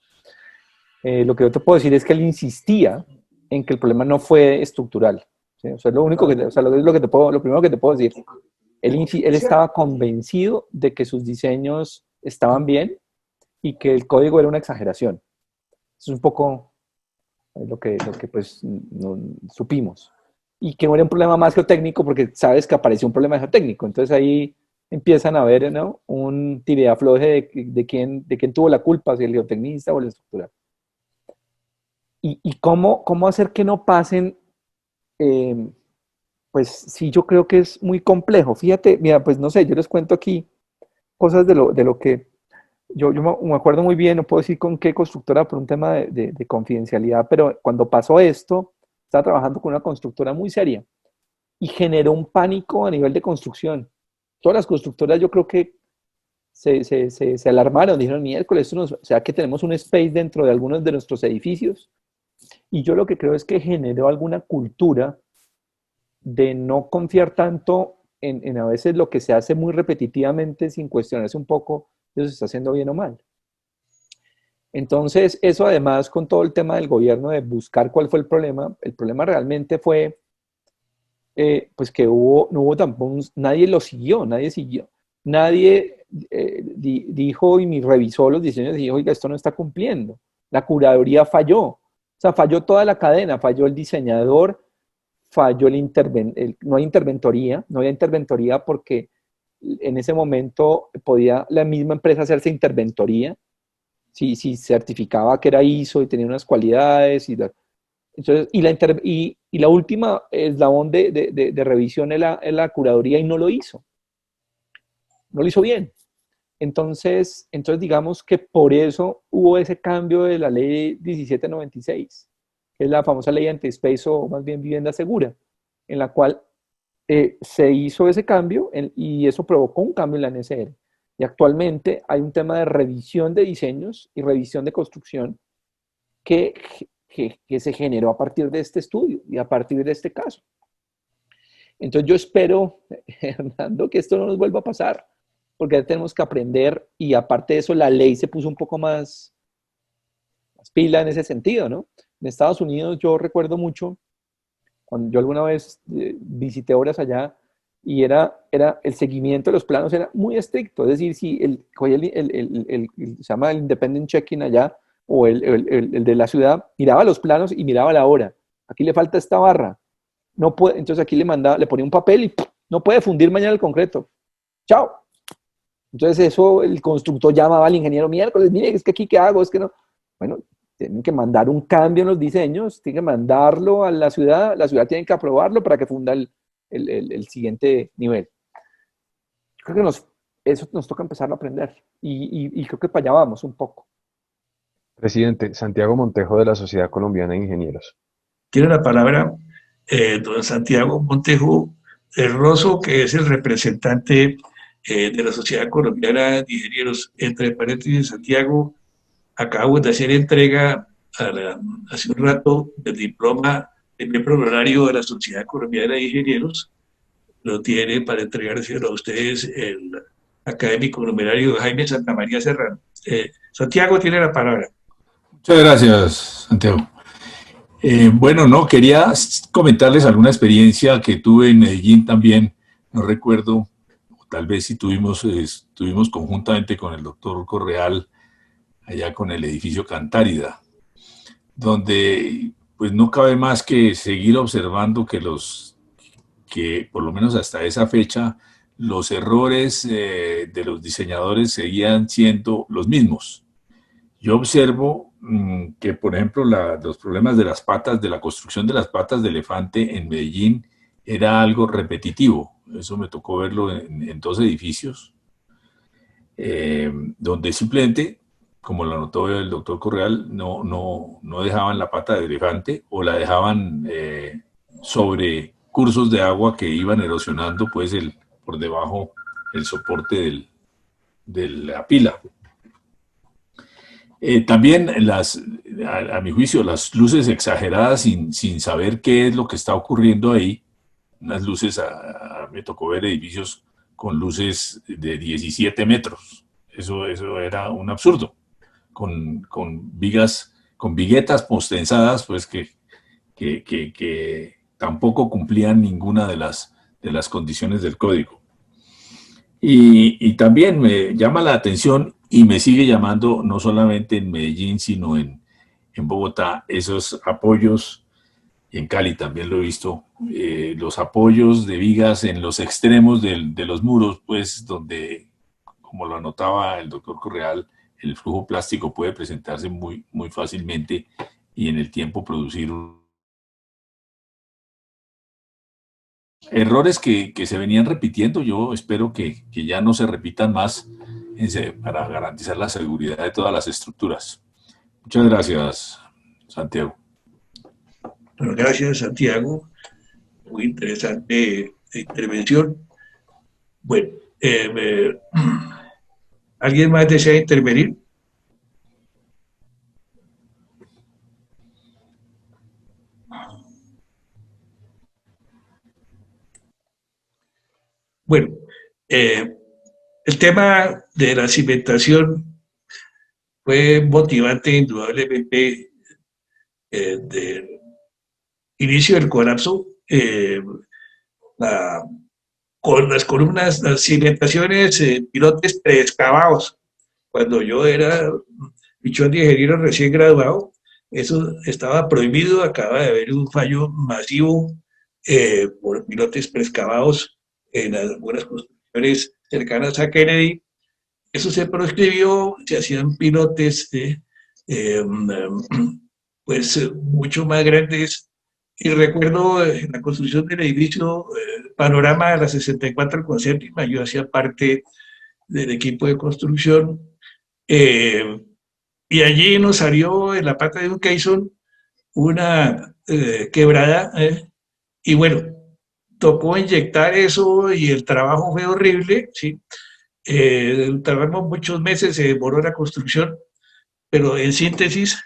Lo que yo te puedo decir es que él insistía en que el problema no fue estructural. ¿Sí? O sea, lo primero que te puedo decir. Él estaba convencido de que sus diseños estaban bien y que el código era una exageración. Es un poco lo que pues no supimos. Y que no era un problema más geotécnico, porque sabes que apareció un problema geotécnico. Entonces ahí empiezan a ver, ¿no?, un tire-afloje de quién tuvo la culpa, si el geotecnista o el estructural. Y cómo hacer que no pasen, pues sí, yo creo que es muy complejo. Fíjate, mira, pues no sé, yo les cuento aquí cosas de lo que yo me acuerdo muy bien, no puedo decir con qué constructora por un tema de confidencialidad, pero cuando pasó esto, estaba trabajando con una constructora muy seria y generó un pánico a nivel de construcción. Todas las constructoras, yo creo que se alarmaron, dijeron, miércoles, o sea que tenemos un space dentro de algunos de nuestros edificios. Y yo lo que creo es que generó alguna cultura de no confiar tanto en a veces lo que se hace muy repetitivamente sin cuestionarse un poco si se está haciendo bien o mal. Entonces, eso además con todo el tema del gobierno de buscar cuál fue el problema realmente fue pues que no hubo tampoco, nadie lo siguió, nadie dijo y revisó los diseños y dijo, oiga, esto no está cumpliendo. La curaduría falló, o sea, falló toda la cadena, falló el diseñador, falló no hay interventoría, porque en ese momento podía la misma empresa hacerse interventoría, si certificaba que era ISO y tenía unas cualidades, entonces, y la última eslabón de revisión es la curaduría, y no lo hizo bien. Entonces digamos que por eso hubo ese cambio de la ley 1796, que es la famosa ley anti-space, o más bien vivienda segura, en la cual se hizo ese cambio y eso provocó un cambio en la NSR. Y actualmente hay un tema de revisión de diseños y revisión de construcción que se generó a partir de este estudio y a partir de este caso. Entonces yo espero, Hernando, que esto no nos vuelva a pasar, porque ya tenemos que aprender, y aparte de eso la ley se puso un poco más pila en ese sentido, ¿no? En Estados Unidos yo recuerdo mucho, cuando yo alguna vez visité obras allá, y era el seguimiento de los planos era muy estricto, es decir, si se llama el independent checking allá, o el de la ciudad, miraba los planos y miraba la hora, aquí le falta esta barra, no puede, entonces aquí le ponía un papel y ¡pum! No puede fundir mañana el concreto, chao. Entonces eso, el constructor llamaba al ingeniero miércoles, mire, es que aquí qué hago, es que no, bueno, tienen que mandar un cambio en los diseños, tienen que mandarlo a la ciudad tiene que aprobarlo para que funda el siguiente nivel. Creo que eso nos toca empezar a aprender, y creo que para allá vamos un poco. Presidente, Santiago Montejo de la Sociedad Colombiana de Ingenieros. Tiene la palabra don Santiago Montejo Rosso, que es el representante de la Sociedad Colombiana de Ingenieros. Entre paréntesis, Santiago, acabamos de hacer entrega hace un rato del diploma de miembro honorario de la Sociedad Colombiana de Ingenieros. Lo tiene para entregárselo a ustedes el académico numerario Jaime Santamaría Serrano. Santiago tiene la palabra. Muchas gracias, Santiago. Bueno, no, quería comentarles alguna experiencia que tuve en Medellín también, no recuerdo, tal vez si estuvimos conjuntamente con el doctor Correal, allá con el edificio Cantárida, donde pues no cabe más que seguir observando que por lo menos hasta esa fecha los errores de los diseñadores seguían siendo los mismos. Yo observo que, por ejemplo, los problemas de las patas, de la construcción de las patas de elefante en Medellín era algo repetitivo. Eso me tocó verlo en 2 edificios, donde simplemente, como lo anotó el doctor Correal, no dejaban la pata de elefante, o la dejaban sobre cursos de agua que iban erosionando pues por debajo el soporte de la pila. También a mi juicio, las luces exageradas sin saber qué es lo que está ocurriendo ahí. Unas luces, me tocó ver edificios con luces de 17 metros. Eso era un absurdo. Con vigas, con viguetas postensadas, pues que tampoco cumplían ninguna de las condiciones del código. Y también me llama la atención, y me sigue llamando, no solamente en Medellín, sino en Bogotá, esos apoyos, y en Cali también lo he visto, los apoyos de vigas en los extremos de los muros, pues donde, como lo anotaba el doctor Correal, el flujo plástico puede presentarse muy, muy fácilmente y en el tiempo producir errores que se venían repitiendo. Yo espero que ya no se repitan más para garantizar la seguridad de todas las estructuras. Muchas gracias, Santiago. Bueno, gracias, Santiago. Muy interesante intervención. Bueno, ¿alguien más desea intervenir? Bueno, el tema de la cimentación fue motivante indudablemente del inicio del colapso, con las columnas, las cimentaciones, pilotes preexcavados. Cuando yo era bichón de ingeniero recién graduado, eso estaba prohibido. Acaba de haber un fallo masivo por pilotes preexcavados en algunas construcciones cercanas a Kennedy. Eso se proscribió, se hacían pilotes pues mucho más grandes. Y recuerdo en la construcción del edificio Panorama de la 64 con séptima, yo hacía parte del equipo de construcción, y allí nos salió en la pata de un caizón una quebrada, y bueno, tocó inyectar eso y el trabajo fue horrible, ¿sí? Trabajamos muchos meses, se demoró la construcción, pero en síntesis,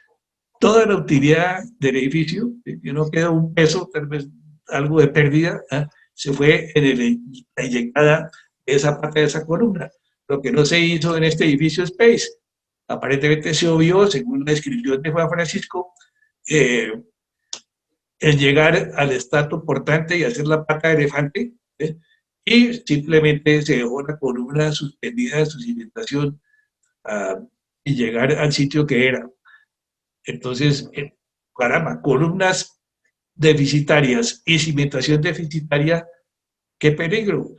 toda la utilidad del edificio, que no quedó un peso, tal vez algo de pérdida, se fue en la inyectada de esa parte de esa columna. Lo que no se hizo en este edificio Space, aparentemente se obvió, según la descripción de Juan Francisco, el llegar al estrato portante y hacer la pata de elefante, y simplemente se dejó la columna suspendida de su cimentación y llegar al sitio que era. Entonces, caramba, columnas deficitarias y cimentación deficitaria, qué peligro.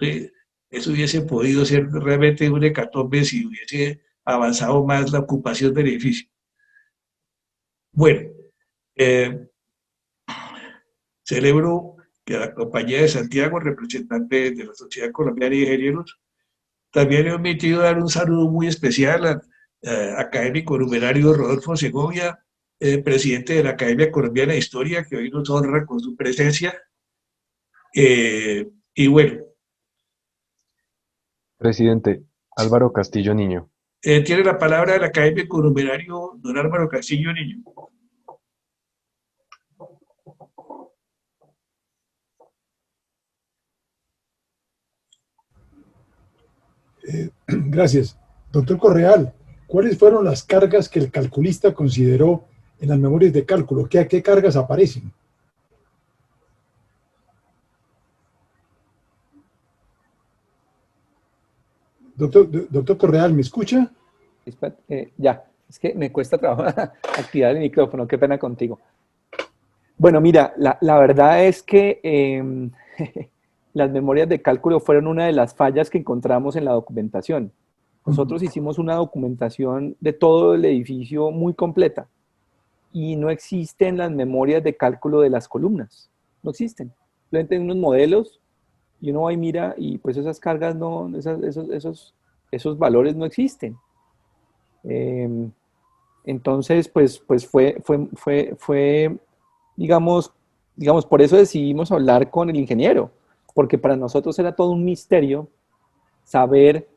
Eso hubiese podido ser realmente un hecatombe si hubiese avanzado más la ocupación del edificio. Bueno, celebro que la Compañía de Santiago, representante de la Sociedad Colombiana de Ingenieros, también he omitido dar un saludo muy especial al académico numerario Rodolfo Segovia, presidente de la Academia Colombiana de Historia, que hoy nos honra con su presencia. Y bueno. Presidente, Álvaro Castillo Niño. Tiene la palabra el académico numerario don Álvaro Castillo Niño. Gracias. Doctor Correal, ¿cuáles fueron las cargas que el calculista consideró en las memorias de cálculo? ¿Qué cargas aparecen? Doctor Correal, ¿me escucha? Ya, es que me cuesta trabajo activar el micrófono, qué pena contigo. Bueno, mira, la verdad es que las memorias de cálculo fueron una de las fallas que encontramos en la documentación. Nosotros hicimos una documentación de todo el edificio muy completa y no existen las memorias de cálculo de las columnas, no existen. Simplemente unos modelos y uno va y mira y pues esas cargas no, esos valores no existen. Entonces, pues fue digamos, por eso decidimos hablar con el ingeniero, porque para nosotros era todo un misterio saber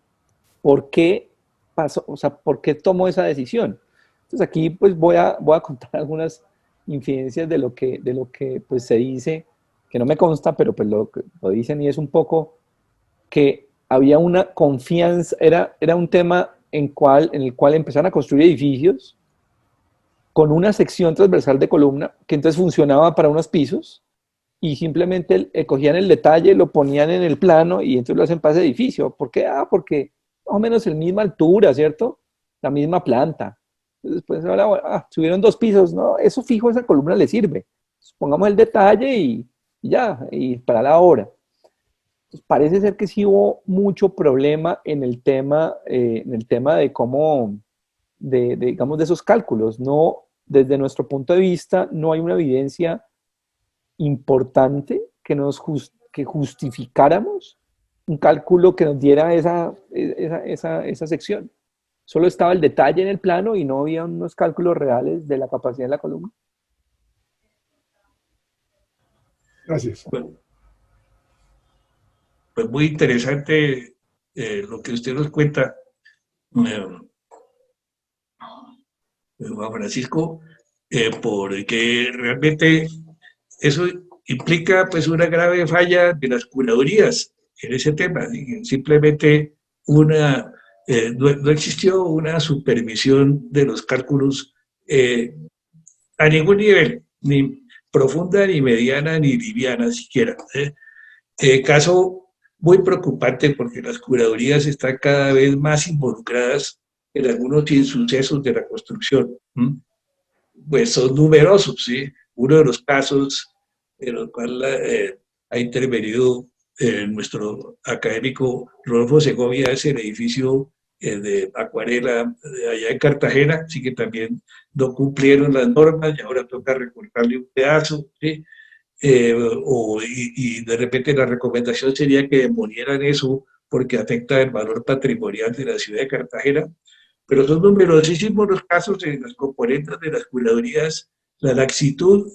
por qué pasó, o sea, por qué tomó esa decisión. Entonces aquí pues voy a contar algunas infidencias de lo que pues se dice, que no me consta, pero pues lo dicen, y es un poco que había una confianza, era un tema en el cual empezaron a construir edificios con una sección transversal de columna que entonces funcionaba para unos pisos y simplemente cogían el detalle, lo ponían en el plano y entonces lo hacen para ese edificio. ¿Por qué? Porque más o menos la misma altura, ¿cierto? La misma planta. Después ahora subieron 2 pisos, no, eso fijo, esa columna le sirve. Pongamos el detalle y ya, y para la obra. Entonces, parece ser que sí hubo mucho problema en el tema de cómo, digamos, de esos cálculos. No, desde nuestro punto de vista, no hay una evidencia importante que justificáramos un cálculo que nos diera esa sección. Solo estaba el detalle en el plano y no había unos cálculos reales de la capacidad de la columna. Gracias. Bueno, pues muy interesante lo que usted nos cuenta, Juan Francisco, porque realmente eso implica pues una grave falla de las curadurías en ese tema. Simplemente no existió una supervisión de los cálculos a ningún nivel, ni profunda, ni mediana, ni liviana siquiera. Caso muy preocupante porque las curadurías están cada vez más involucradas en algunos insucesos de la construcción. Pues son numerosos, ¿sí? Uno de los casos en los cuales ha intervenido nuestro académico Rodolfo Segovia es el edificio de Acuarela allá en Cartagena, así que también no cumplieron las normas y ahora toca recortarle un pedazo, ¿sí? Y de repente la recomendación sería que demolieran eso porque afecta el valor patrimonial de la ciudad de Cartagena. Pero son numerosísimos los casos en las componentes de las curadurías, la laxitud,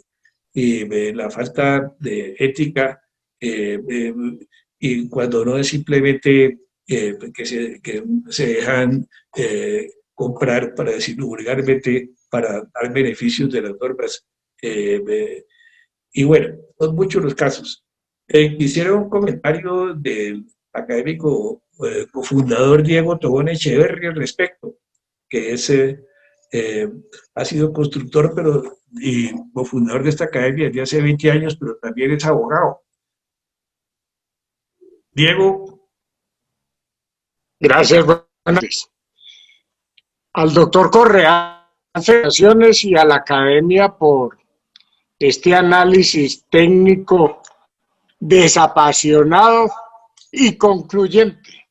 la falta de ética, y cuando no es simplemente que se dejan comprar, para decirlo vulgarmente, para dar beneficios de las normas. Y bueno, son muchos los casos. Quisiera un comentario del académico cofundador Diego Tobón Echeverri al respecto, que es, ha sido constructor y cofundador de esta academia desde hace 20 años, pero también es abogado. Diego. Gracias, buenas noches. Al doctor Correa, felicitaciones, y a la academia por este análisis técnico desapasionado y concluyente.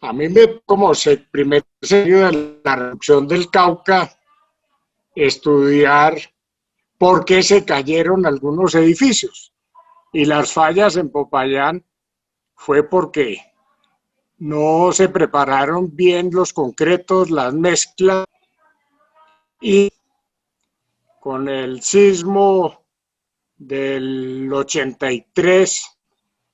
A mí como primer serio de la reducción del Cauca, estudiar por qué se cayeron algunos edificios. Y las fallas en Popayán fue porque no se prepararon bien los concretos, las mezclas, y con el sismo del 83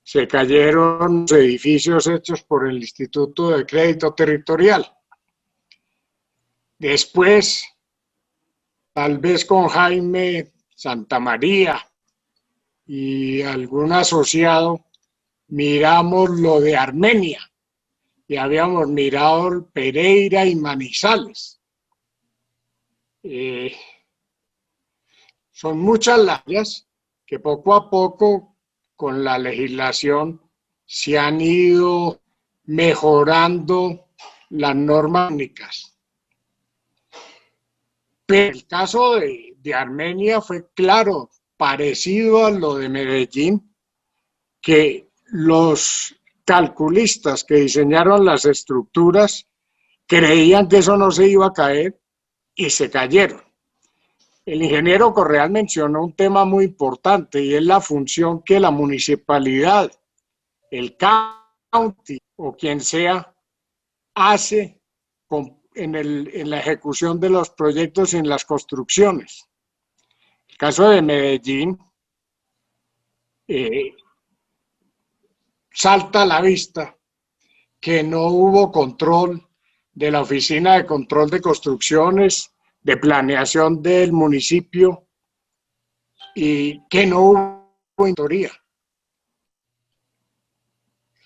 se cayeron los edificios hechos por el Instituto de Crédito Territorial. Después, tal vez con Jaime Santamaría y algún asociado, miramos lo de Armenia y habíamos mirado Pereira y Manizales. Son muchas las áreas que poco a poco con la legislación se han ido mejorando las normas técnicas. Pero el caso de Armenia fue claro, parecido a lo de Medellín, que los calculistas que diseñaron las estructuras creían que eso no se iba a caer y se cayeron. El ingeniero Correal mencionó un tema muy importante y es la función que la municipalidad, el county o quien sea, hace en la ejecución de los proyectos y en las construcciones. El caso de Medellín salta a la vista que no hubo control de la Oficina de Control de Construcciones, de planeación del municipio, y que no hubo auditoría.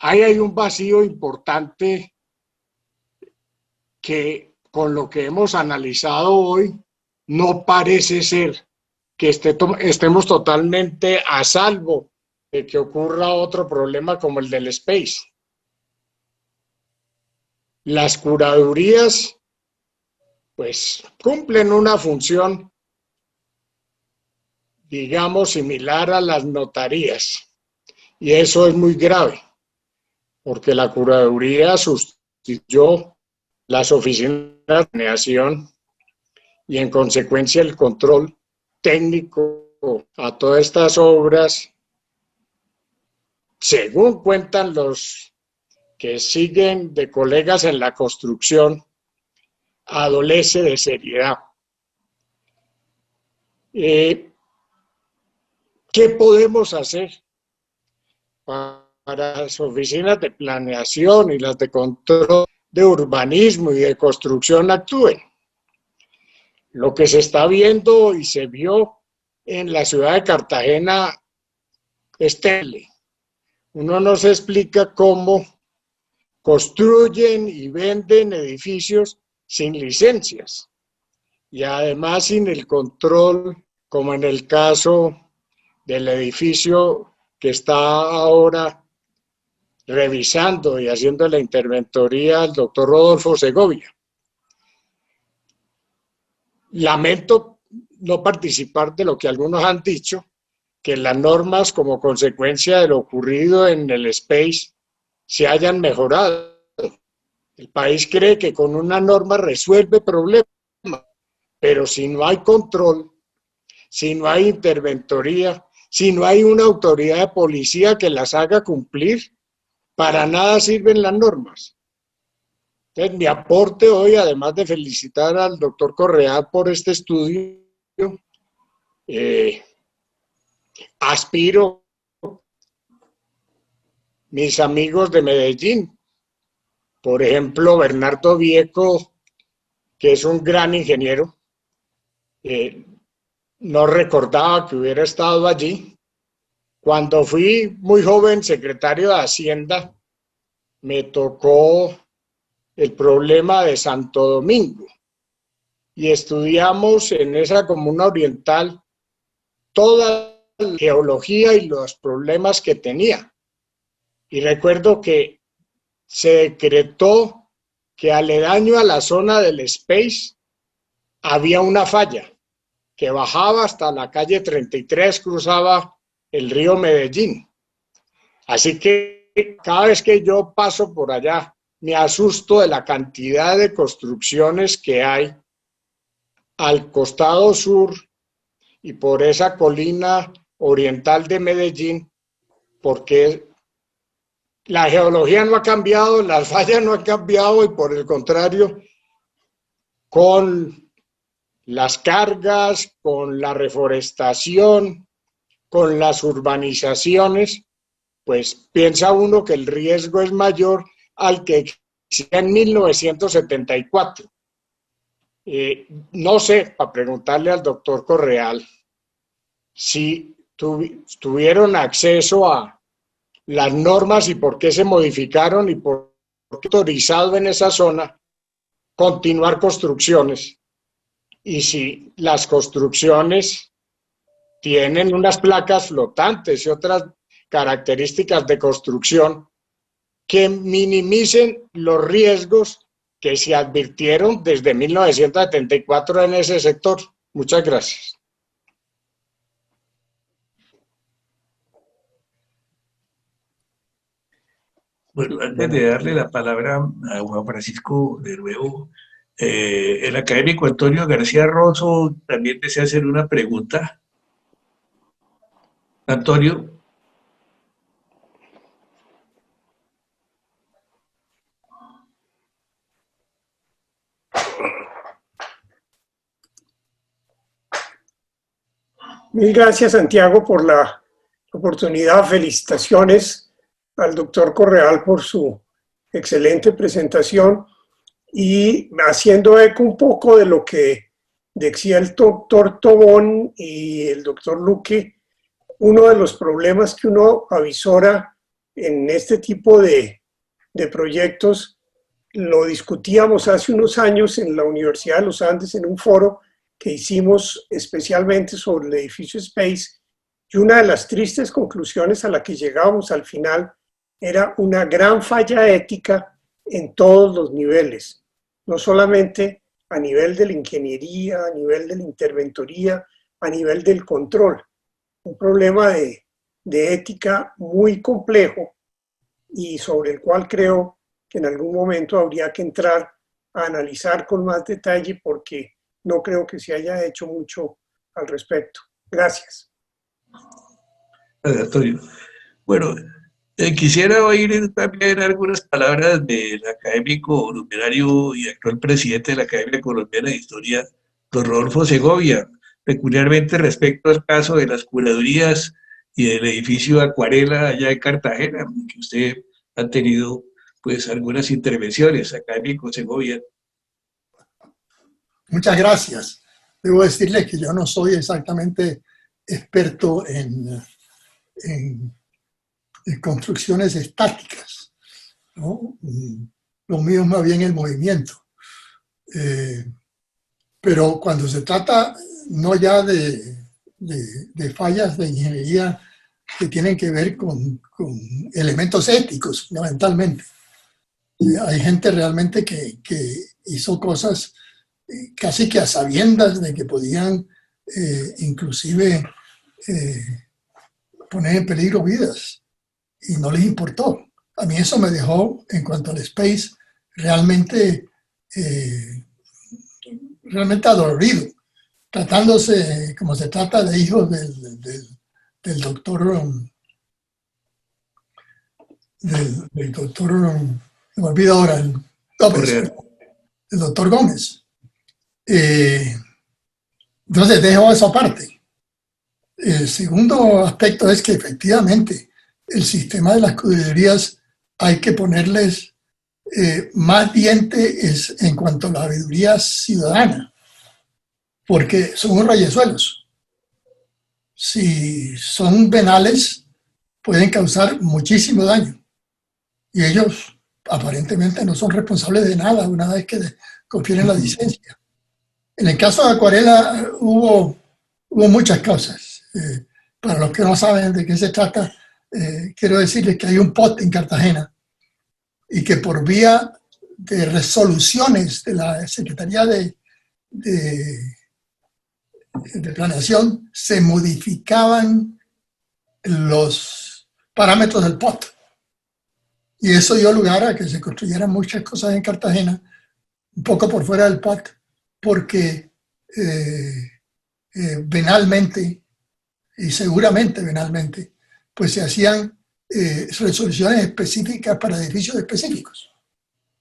Ahí hay un vacío importante que con lo que hemos analizado hoy no parece ser que estemos totalmente a salvo de que ocurra otro problema como el del Space. Las curadurías pues cumplen una función, digamos, similar a las notarías, y eso es muy grave, porque la curaduría sustituyó las oficinas de planeación y en consecuencia el control técnico a todas estas obras, según cuentan los que siguen de colegas en la construcción, adolece de seriedad. ¿Qué podemos hacer para las oficinas de planeación y las de control de urbanismo y de construcción actúen? Lo que se está viendo y se vio en la ciudad de Cartagena es terrible. Uno no se explica cómo construyen y venden edificios sin licencias y además sin el control, como en el caso del edificio que está ahora revisando y haciendo la interventoría el doctor Rodolfo Segovia. Lamento no participar de lo que algunos han dicho, que las normas como consecuencia de lo ocurrido en el Space se hayan mejorado. El país cree que con una norma resuelve problemas, pero si no hay control, si no hay interventoría, si no hay una autoridad de policía que las haga cumplir, para nada sirven las normas. Entonces, mi aporte hoy, además de felicitar al doctor Correa por este estudio, aspiro mis amigos de Medellín, por ejemplo, Bernardo Vieco, que es un gran ingeniero, no recordaba que hubiera estado allí, Cuando fui muy joven secretario de Hacienda, me tocó el problema de Santo Domingo y estudiamos en esa comuna oriental toda la geología y los problemas que tenía. Y recuerdo que se decretó que aledaño a la zona del Space había una falla que bajaba hasta la calle 33, cruzaba el río Medellín. Así que cada vez que yo paso por allá, me asusto de la cantidad de construcciones que hay al costado sur y por esa colina oriental de Medellín, porque la geología no ha cambiado, las fallas no han cambiado y por el contrario, con las cargas, con la reforestación, con las urbanizaciones, pues piensa uno que el riesgo es mayor al que existía en 1974. No sé, para preguntarle al doctor Correal, si tuvieron acceso a las normas y por qué se modificaron y por qué autorizado en esa zona continuar construcciones. Y si las construcciones tienen unas placas flotantes y otras características de construcción que minimicen los riesgos que se advirtieron desde 1974 en ese sector. Muchas gracias. Bueno, antes de darle la palabra a Juan Francisco de nuevo, el académico Antonio García Rosso también desea hacer una pregunta. Antonio. Mil gracias, Santiago, por la oportunidad. Felicitaciones al doctor Correal por su excelente presentación y haciendo eco un poco de lo que decía el doctor Tobón y el doctor Luque. Uno de los problemas que uno avisora en este tipo de proyectos, lo discutíamos hace unos años en la Universidad de los Andes en un foro que hicimos especialmente sobre el edificio Space, y una de las tristes conclusiones a la que llegábamos al final era una gran falla ética en todos los niveles, no solamente a nivel de la ingeniería, a nivel de la interventoría, a nivel del control. Un problema de ética muy complejo y sobre el cual creo que en algún momento habría que entrar a analizar con más detalle porque no creo que se haya hecho mucho al respecto. Gracias. Gracias, Antonio. Bueno, quisiera oír también algunas palabras del académico numerario y actual presidente de la Academia Colombiana de Historia, don Rodolfo Segovia, peculiarmente respecto al caso de las curadurías y del edificio Acuarela allá en Cartagena, que usted ha tenido pues algunas intervenciones. Académico Segovia. Muchas gracias. Debo decirle que yo no soy exactamente experto en construcciones estáticas, ¿no? Lo mío es más bien el movimiento. Pero cuando se trata no ya de fallas de ingeniería que tienen que ver con elementos éticos, fundamentalmente. Hay gente realmente que hizo cosas casi que a sabiendas de que podían inclusive poner en peligro vidas y no les importó. A mí eso me dejó, en cuanto al Space, realmente adolorido, tratándose como se trata de hijos del doctor se me olvida ahora, el doctor Gómez. Entonces dejo eso aparte. El segundo aspecto es que efectivamente el sistema de las curadurías hay que ponerles más dientes en cuanto a la sabiduría ciudadana, porque son rayezuelos. Si son venales, pueden causar muchísimo daño. Y ellos aparentemente no son responsables de nada una vez que confieren la licencia. En el caso de Acuarela hubo muchas causas. Para los que no saben de qué se trata, quiero decirles que hay un POT en Cartagena y que por vía de resoluciones de la Secretaría de Planeación se modificaban los parámetros del POT. Y eso dio lugar a que se construyeran muchas cosas en Cartagena, un poco por fuera del POT, porque venalmente, y seguramente venalmente, pues se hacían resoluciones específicas para edificios específicos.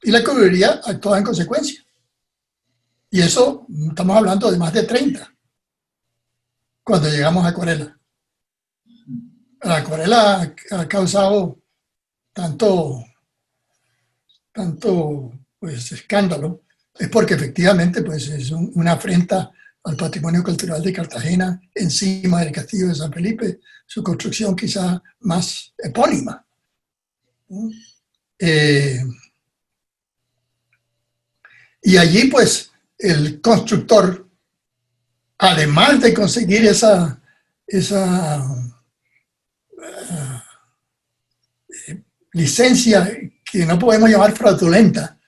Y la Correduría actuaba en consecuencia. Y eso, estamos hablando de más de 30, cuando llegamos a Acuarela. La Acuarela ha causado tanto pues, escándalo, es porque efectivamente pues, es una afrenta al patrimonio cultural de Cartagena encima del castillo de San Felipe, su construcción quizá más epónima. Y allí pues el constructor, además de conseguir esa licencia que no podemos llamar fraudulenta,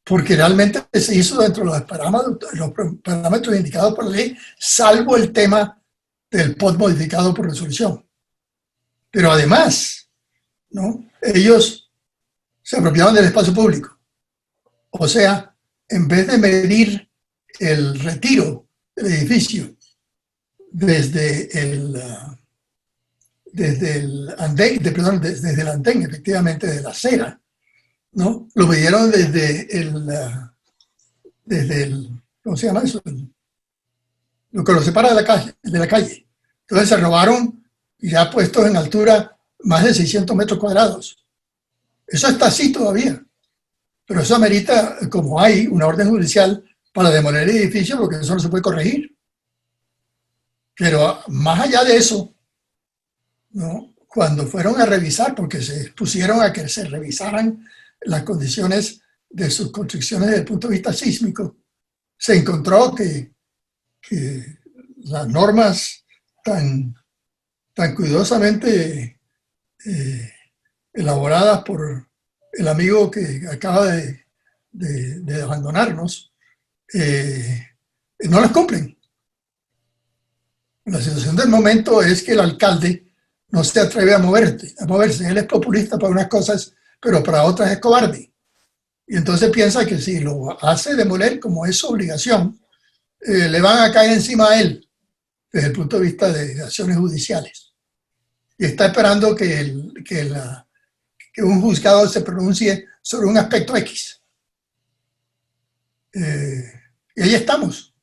porque realmente se hizo dentro de los parámetros indicados por la ley, salvo el tema del POT modificado por resolución. Pero además, ¿no?, ellos se apropiaban del espacio público. O sea, en vez de medir el retiro del edificio desde el andén, efectivamente, de la acera, ¿no?, lo midieron desde el, ¿cómo se llama eso? Lo que lo separa de la calle. Entonces se robaron, ya puestos en altura, más de 600 metros cuadrados. Eso está así todavía. Pero eso amerita, como hay una orden judicial para demoler el edificio, porque eso no se puede corregir. Pero más allá de eso, ¿no?, cuando fueron a revisar, porque se pusieron a que se revisaran las condiciones de sus construcciones desde el punto de vista sísmico, se encontró que las normas tan cuidadosamente elaboradas por el amigo que acaba de abandonarnos, no las cumplen. La situación del momento es que el alcalde no se atreve a moverse. Él es populista para unas cosas, pero para otras es cobarde. Y entonces piensa que si lo hace demoler, como es su obligación, le van a caer encima a él desde el punto de vista de acciones judiciales. Y está esperando que un juzgado se pronuncie sobre un aspecto X. Y ahí estamos,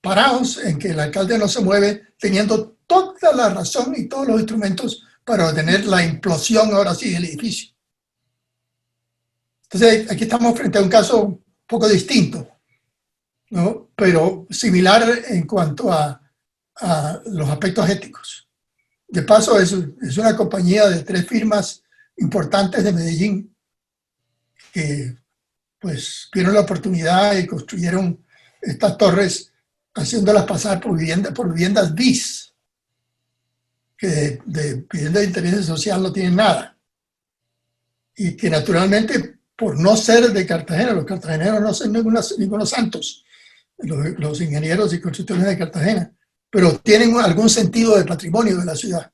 parados en que el alcalde no se mueve, teniendo toda la razón y todos los instrumentos para detener la implosión, ahora sí, del edificio. Entonces, aquí estamos frente a un caso un poco distinto, ¿no?, pero similar en cuanto a los aspectos éticos. De paso, es una compañía de 3 firmas importantes de Medellín que pues vieron la oportunidad y construyeron estas torres haciéndolas pasar por viviendas BIS, que de vivienda de interés social no tienen nada. Y que naturalmente, por no ser de Cartagena, los cartageneros no son ningunos santos, los ingenieros y constructores de Cartagena, pero tienen algún sentido de patrimonio de la ciudad.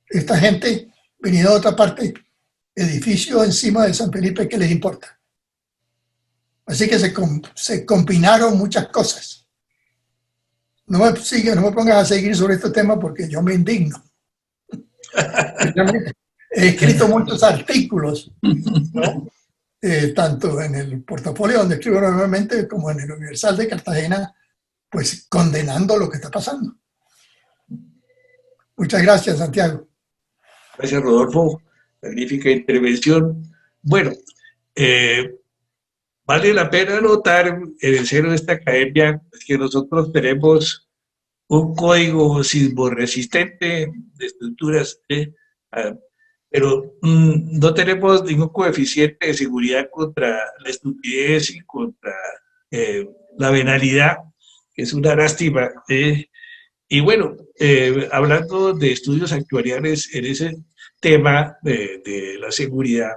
Esta gente venía de otra parte, edificio encima de San Felipe, ¿qué les importa? Así que se combinaron muchas cosas. No me pongas a seguir sobre este tema porque yo me indigno. He escrito muchos artículos, ¿no?, tanto en el portafolio donde escribo normalmente como en el Universal de Cartagena, pues condenando lo que está pasando. Muchas gracias, Santiago. Gracias, Rodolfo. Magnífica intervención. Bueno, vale la pena notar en el seno de esta academia que nosotros tenemos un código sismorresistente de estructuras Pero no tenemos ningún coeficiente de seguridad contra la estupidez y contra la venalidad, que es una lástima. Y bueno, hablando de estudios actuariales en ese tema de la seguridad,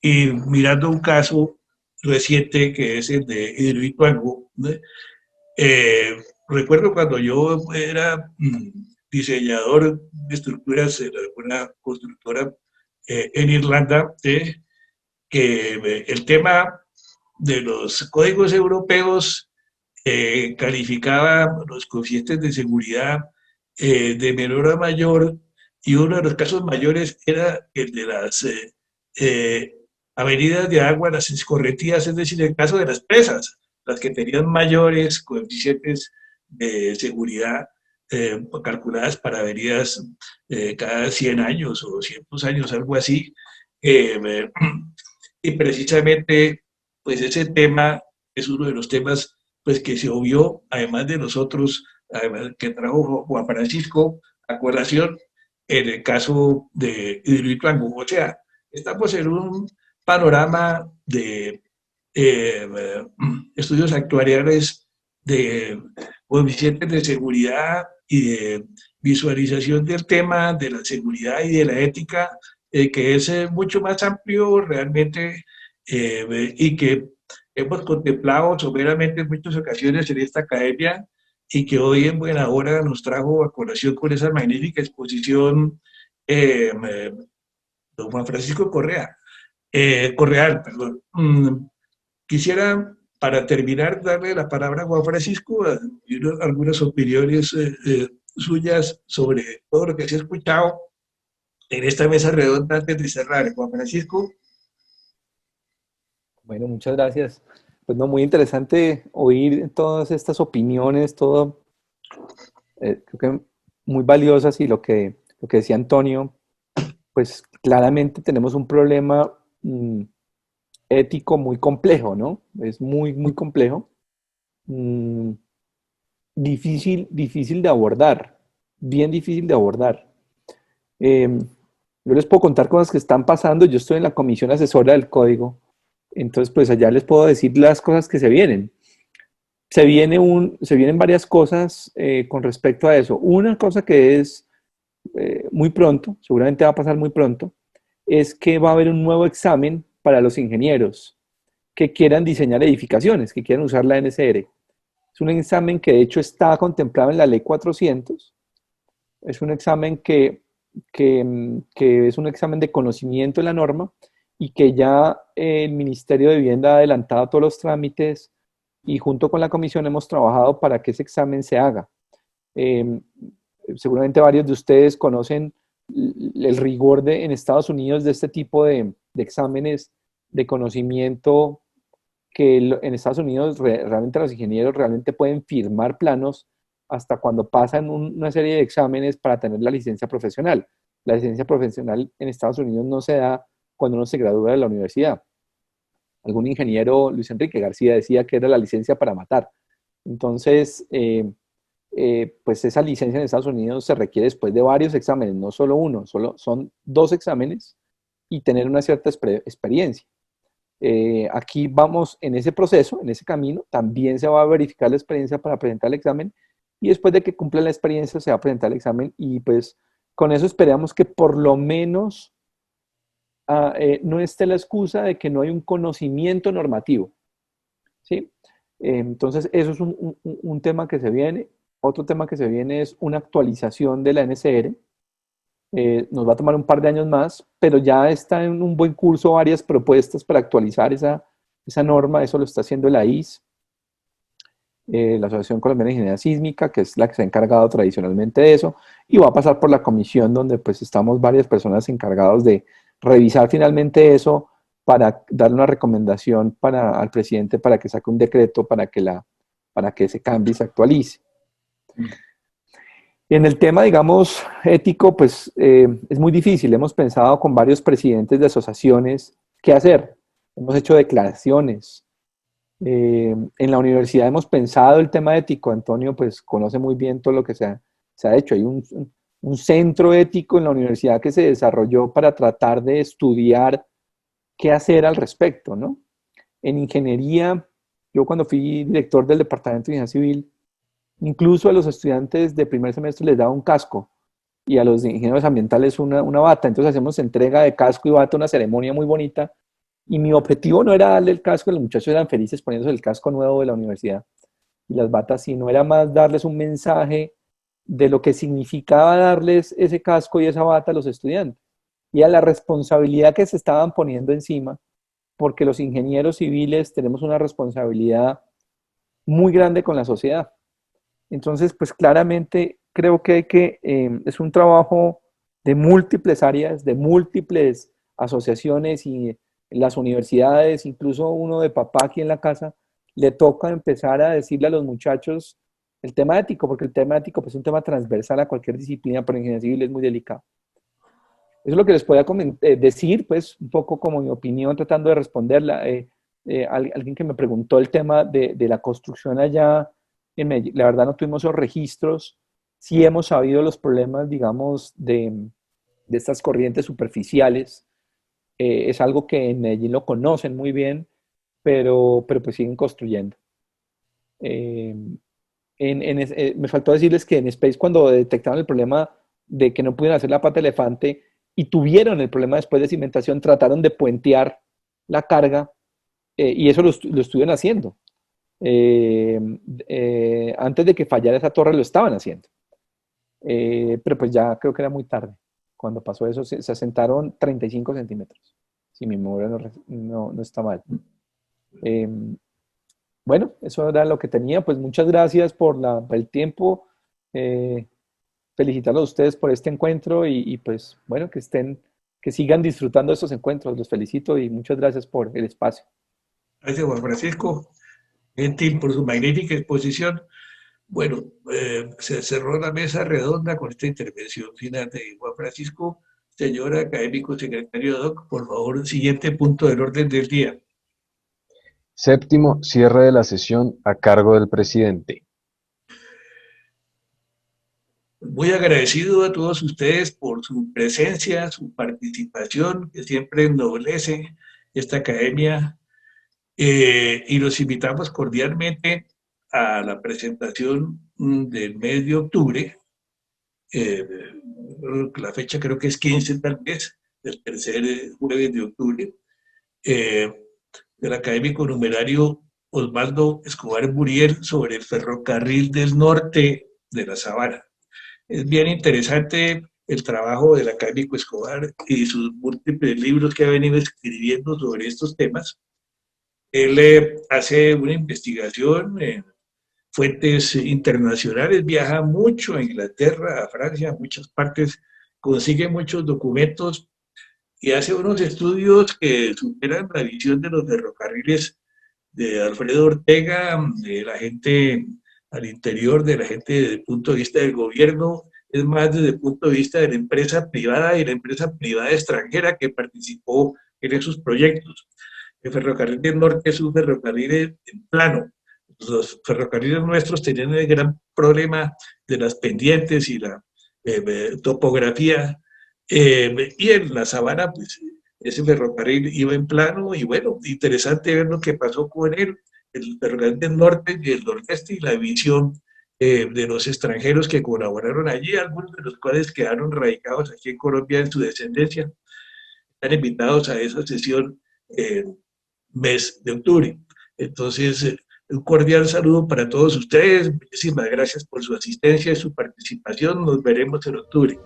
y mirando un caso reciente que es el de Hidroituango, ¿no? Recuerdo cuando yo era diseñador de estructuras en una constructora en Irlanda, que el tema de los códigos europeos calificaba los coeficientes de seguridad de menor a mayor, y uno de los casos mayores era el de las avenidas de agua, las escorrentías, es decir, el caso de las presas, las que tenían mayores coeficientes de seguridad calculadas para avenidas cada 100 años o 200 años, algo así. Y precisamente, pues ese tema es uno de los temas pues, que se obvió, además de los otros, además, que trajo Juan Francisco a colación en el caso de Hidroituango. O sea, estamos en un panorama de estudios actuariales de coeficientes de seguridad y de visualización del tema de la seguridad y de la ética, que es mucho más amplio realmente y que hemos contemplado someramente en muchas ocasiones en esta academia, y que hoy en buena hora nos trajo a colación con esa magnífica exposición don Juan Francisco Correal, perdón. Quisiera, para terminar, darle la palabra a Juan Francisco y algunas opiniones suyas sobre todo lo que se ha escuchado en esta mesa redonda antes de cerrar. Juan Francisco. Bueno, muchas gracias. Pues no, muy interesante oír todas estas opiniones, todo, creo que muy valiosas, y lo que decía Antonio, pues claramente tenemos un problema ético muy complejo, ¿no? Es muy, muy complejo. Difícil de abordar, bien difícil de abordar. Yo les puedo contar cosas que están pasando. Yo estoy en la comisión asesora del código, entonces pues allá les puedo decir las cosas que se vienen. Se vienen varias cosas con respecto a eso. Una cosa que es muy pronto, seguramente va a pasar muy pronto, es que va a haber un nuevo examen para los ingenieros que quieran diseñar edificaciones, que quieran usar la NSR. Es un examen que de hecho está contemplado en la ley 400. Es un examen que es un examen de conocimiento de la norma, y que ya el Ministerio de Vivienda ha adelantado todos los trámites, y junto con la comisión hemos trabajado para que ese examen se haga. Seguramente varios de ustedes conocen el rigor en Estados Unidos de este tipo de exámenes de conocimiento, que en Estados Unidos realmente los ingenieros realmente pueden firmar planos hasta cuando pasan una serie de exámenes para tener la licencia profesional. La licencia profesional en Estados Unidos no se da cuando uno se gradúa de la universidad. Algún ingeniero, Luis Enrique García, decía que era la licencia para matar. Entonces, pues esa licencia en Estados Unidos se requiere después de varios exámenes, no solo uno, son 2 exámenes, y tener una cierta experiencia. Aquí vamos en ese proceso, en ese camino. También se va a verificar la experiencia para presentar el examen, y después de que cumpla la experiencia se va a presentar el examen, y pues con eso esperamos que por lo menos no esté la excusa de que no hay un conocimiento normativo, ¿sí? Entonces eso es un tema que se viene. Otro tema que se viene es una actualización de la NSR. Nos va a tomar un par de años más, pero ya está en un buen curso varias propuestas para actualizar esa norma. Eso lo está haciendo la AIS, la Asociación Colombiana de Ingeniería Sísmica, que es la que se ha encargado tradicionalmente de eso, y va a pasar por la comisión, donde pues estamos varias personas encargados de revisar finalmente eso, para darle una recomendación al presidente para que saque un decreto para que se cambie y se actualice. En el tema, digamos, ético, pues es muy difícil. Hemos pensado con varios presidentes de asociaciones qué hacer. Hemos hecho declaraciones. En la universidad hemos pensado el tema ético. Antonio pues conoce muy bien todo lo que se ha hecho. Hay un centro ético en la universidad que se desarrolló para tratar de estudiar qué hacer al respecto, ¿no? En ingeniería, yo cuando fui director del Departamento de Ingeniería Civil, incluso a los estudiantes de primer semestre les daba un casco y a los de ingenieros ambientales una bata. Entonces hacemos entrega de casco y bata, una ceremonia muy bonita. Y mi objetivo no era darle el casco, los muchachos eran felices poniéndose el casco nuevo de la universidad y las batas, sino era más darles un mensaje de lo que significaba darles ese casco y esa bata a los estudiantes y a la responsabilidad que se estaban poniendo encima, porque los ingenieros civiles tenemos una responsabilidad muy grande con la sociedad. Entonces, pues claramente creo que es un trabajo de múltiples áreas, de múltiples asociaciones y las universidades, incluso uno de papá aquí en la casa, le toca empezar a decirle a los muchachos el tema ético, porque el tema ético pues, es un tema transversal a cualquier disciplina, pero en ingeniería civil es muy delicado. Eso es lo que les podía decir, pues un poco como mi opinión, tratando de responderla. Alguien que me preguntó el tema de la construcción allá en Medellín, la verdad no tuvimos esos registros, sí hemos sabido los problemas, digamos, de estas corrientes superficiales. Es algo que en Medellín lo conocen muy bien, pero pues siguen construyendo. Me faltó decirles que en Space, cuando detectaron el problema de que no pudieron hacer la pata de elefante y tuvieron el problema después de cimentación, trataron de puentear la carga y eso lo estuvieron haciendo. Antes de que fallara esa torre lo estaban haciendo. Pero pues ya creo que era muy tarde. Cuando pasó eso, se asentaron 35 centímetros. Si mi memoria no está mal. Bueno, eso era lo que tenía. Pues muchas gracias por el tiempo. Felicitarlos a ustedes por este encuentro y pues bueno, que sigan disfrutando de estos encuentros. Los felicito y muchas gracias por el espacio. Gracias, Juan Francisco. Gentil por su magnífica exposición. Bueno, se cerró la mesa redonda con esta intervención final de Juan Francisco. Señor académico secretario Doc, por favor, siguiente punto del orden del día. Séptimo, cierre de la sesión a cargo del presidente. Muy agradecido a todos ustedes por su presencia, su participación, que siempre ennoblece esta academia, y los invitamos cordialmente a la presentación del mes de octubre. La fecha creo que es 15 tal vez, del tercer jueves de octubre, del académico numerario Osvaldo Escobar Muriel sobre el ferrocarril del norte de la Sabana. Es bien interesante el trabajo del académico Escobar y sus múltiples libros que ha venido escribiendo sobre estos temas. Él hace una investigación en fuentes internacionales, viaja mucho a Inglaterra, a Francia, a muchas partes, consigue muchos documentos y hace unos estudios que superan la visión de los ferrocarriles de Alfredo Ortega, de la gente al interior, de la gente desde el punto de vista del gobierno, es más desde el punto de vista de la empresa privada y la empresa privada extranjera que participó en esos proyectos. El ferrocarril del norte es un ferrocarril en plano. Los ferrocarriles nuestros tenían el gran problema de las pendientes y la topografía, y en la Sabana, pues, ese ferrocarril iba en plano, y bueno, interesante ver lo que pasó con él, el ferrocarril del norte y el nordeste, y la visión de los extranjeros que colaboraron allí, algunos de los cuales quedaron radicados aquí en Colombia en su descendencia. Están invitados a esa sesión mes de octubre. Entonces, un cordial saludo para todos ustedes. Muchísimas gracias por su asistencia y su participación. Nos veremos en octubre.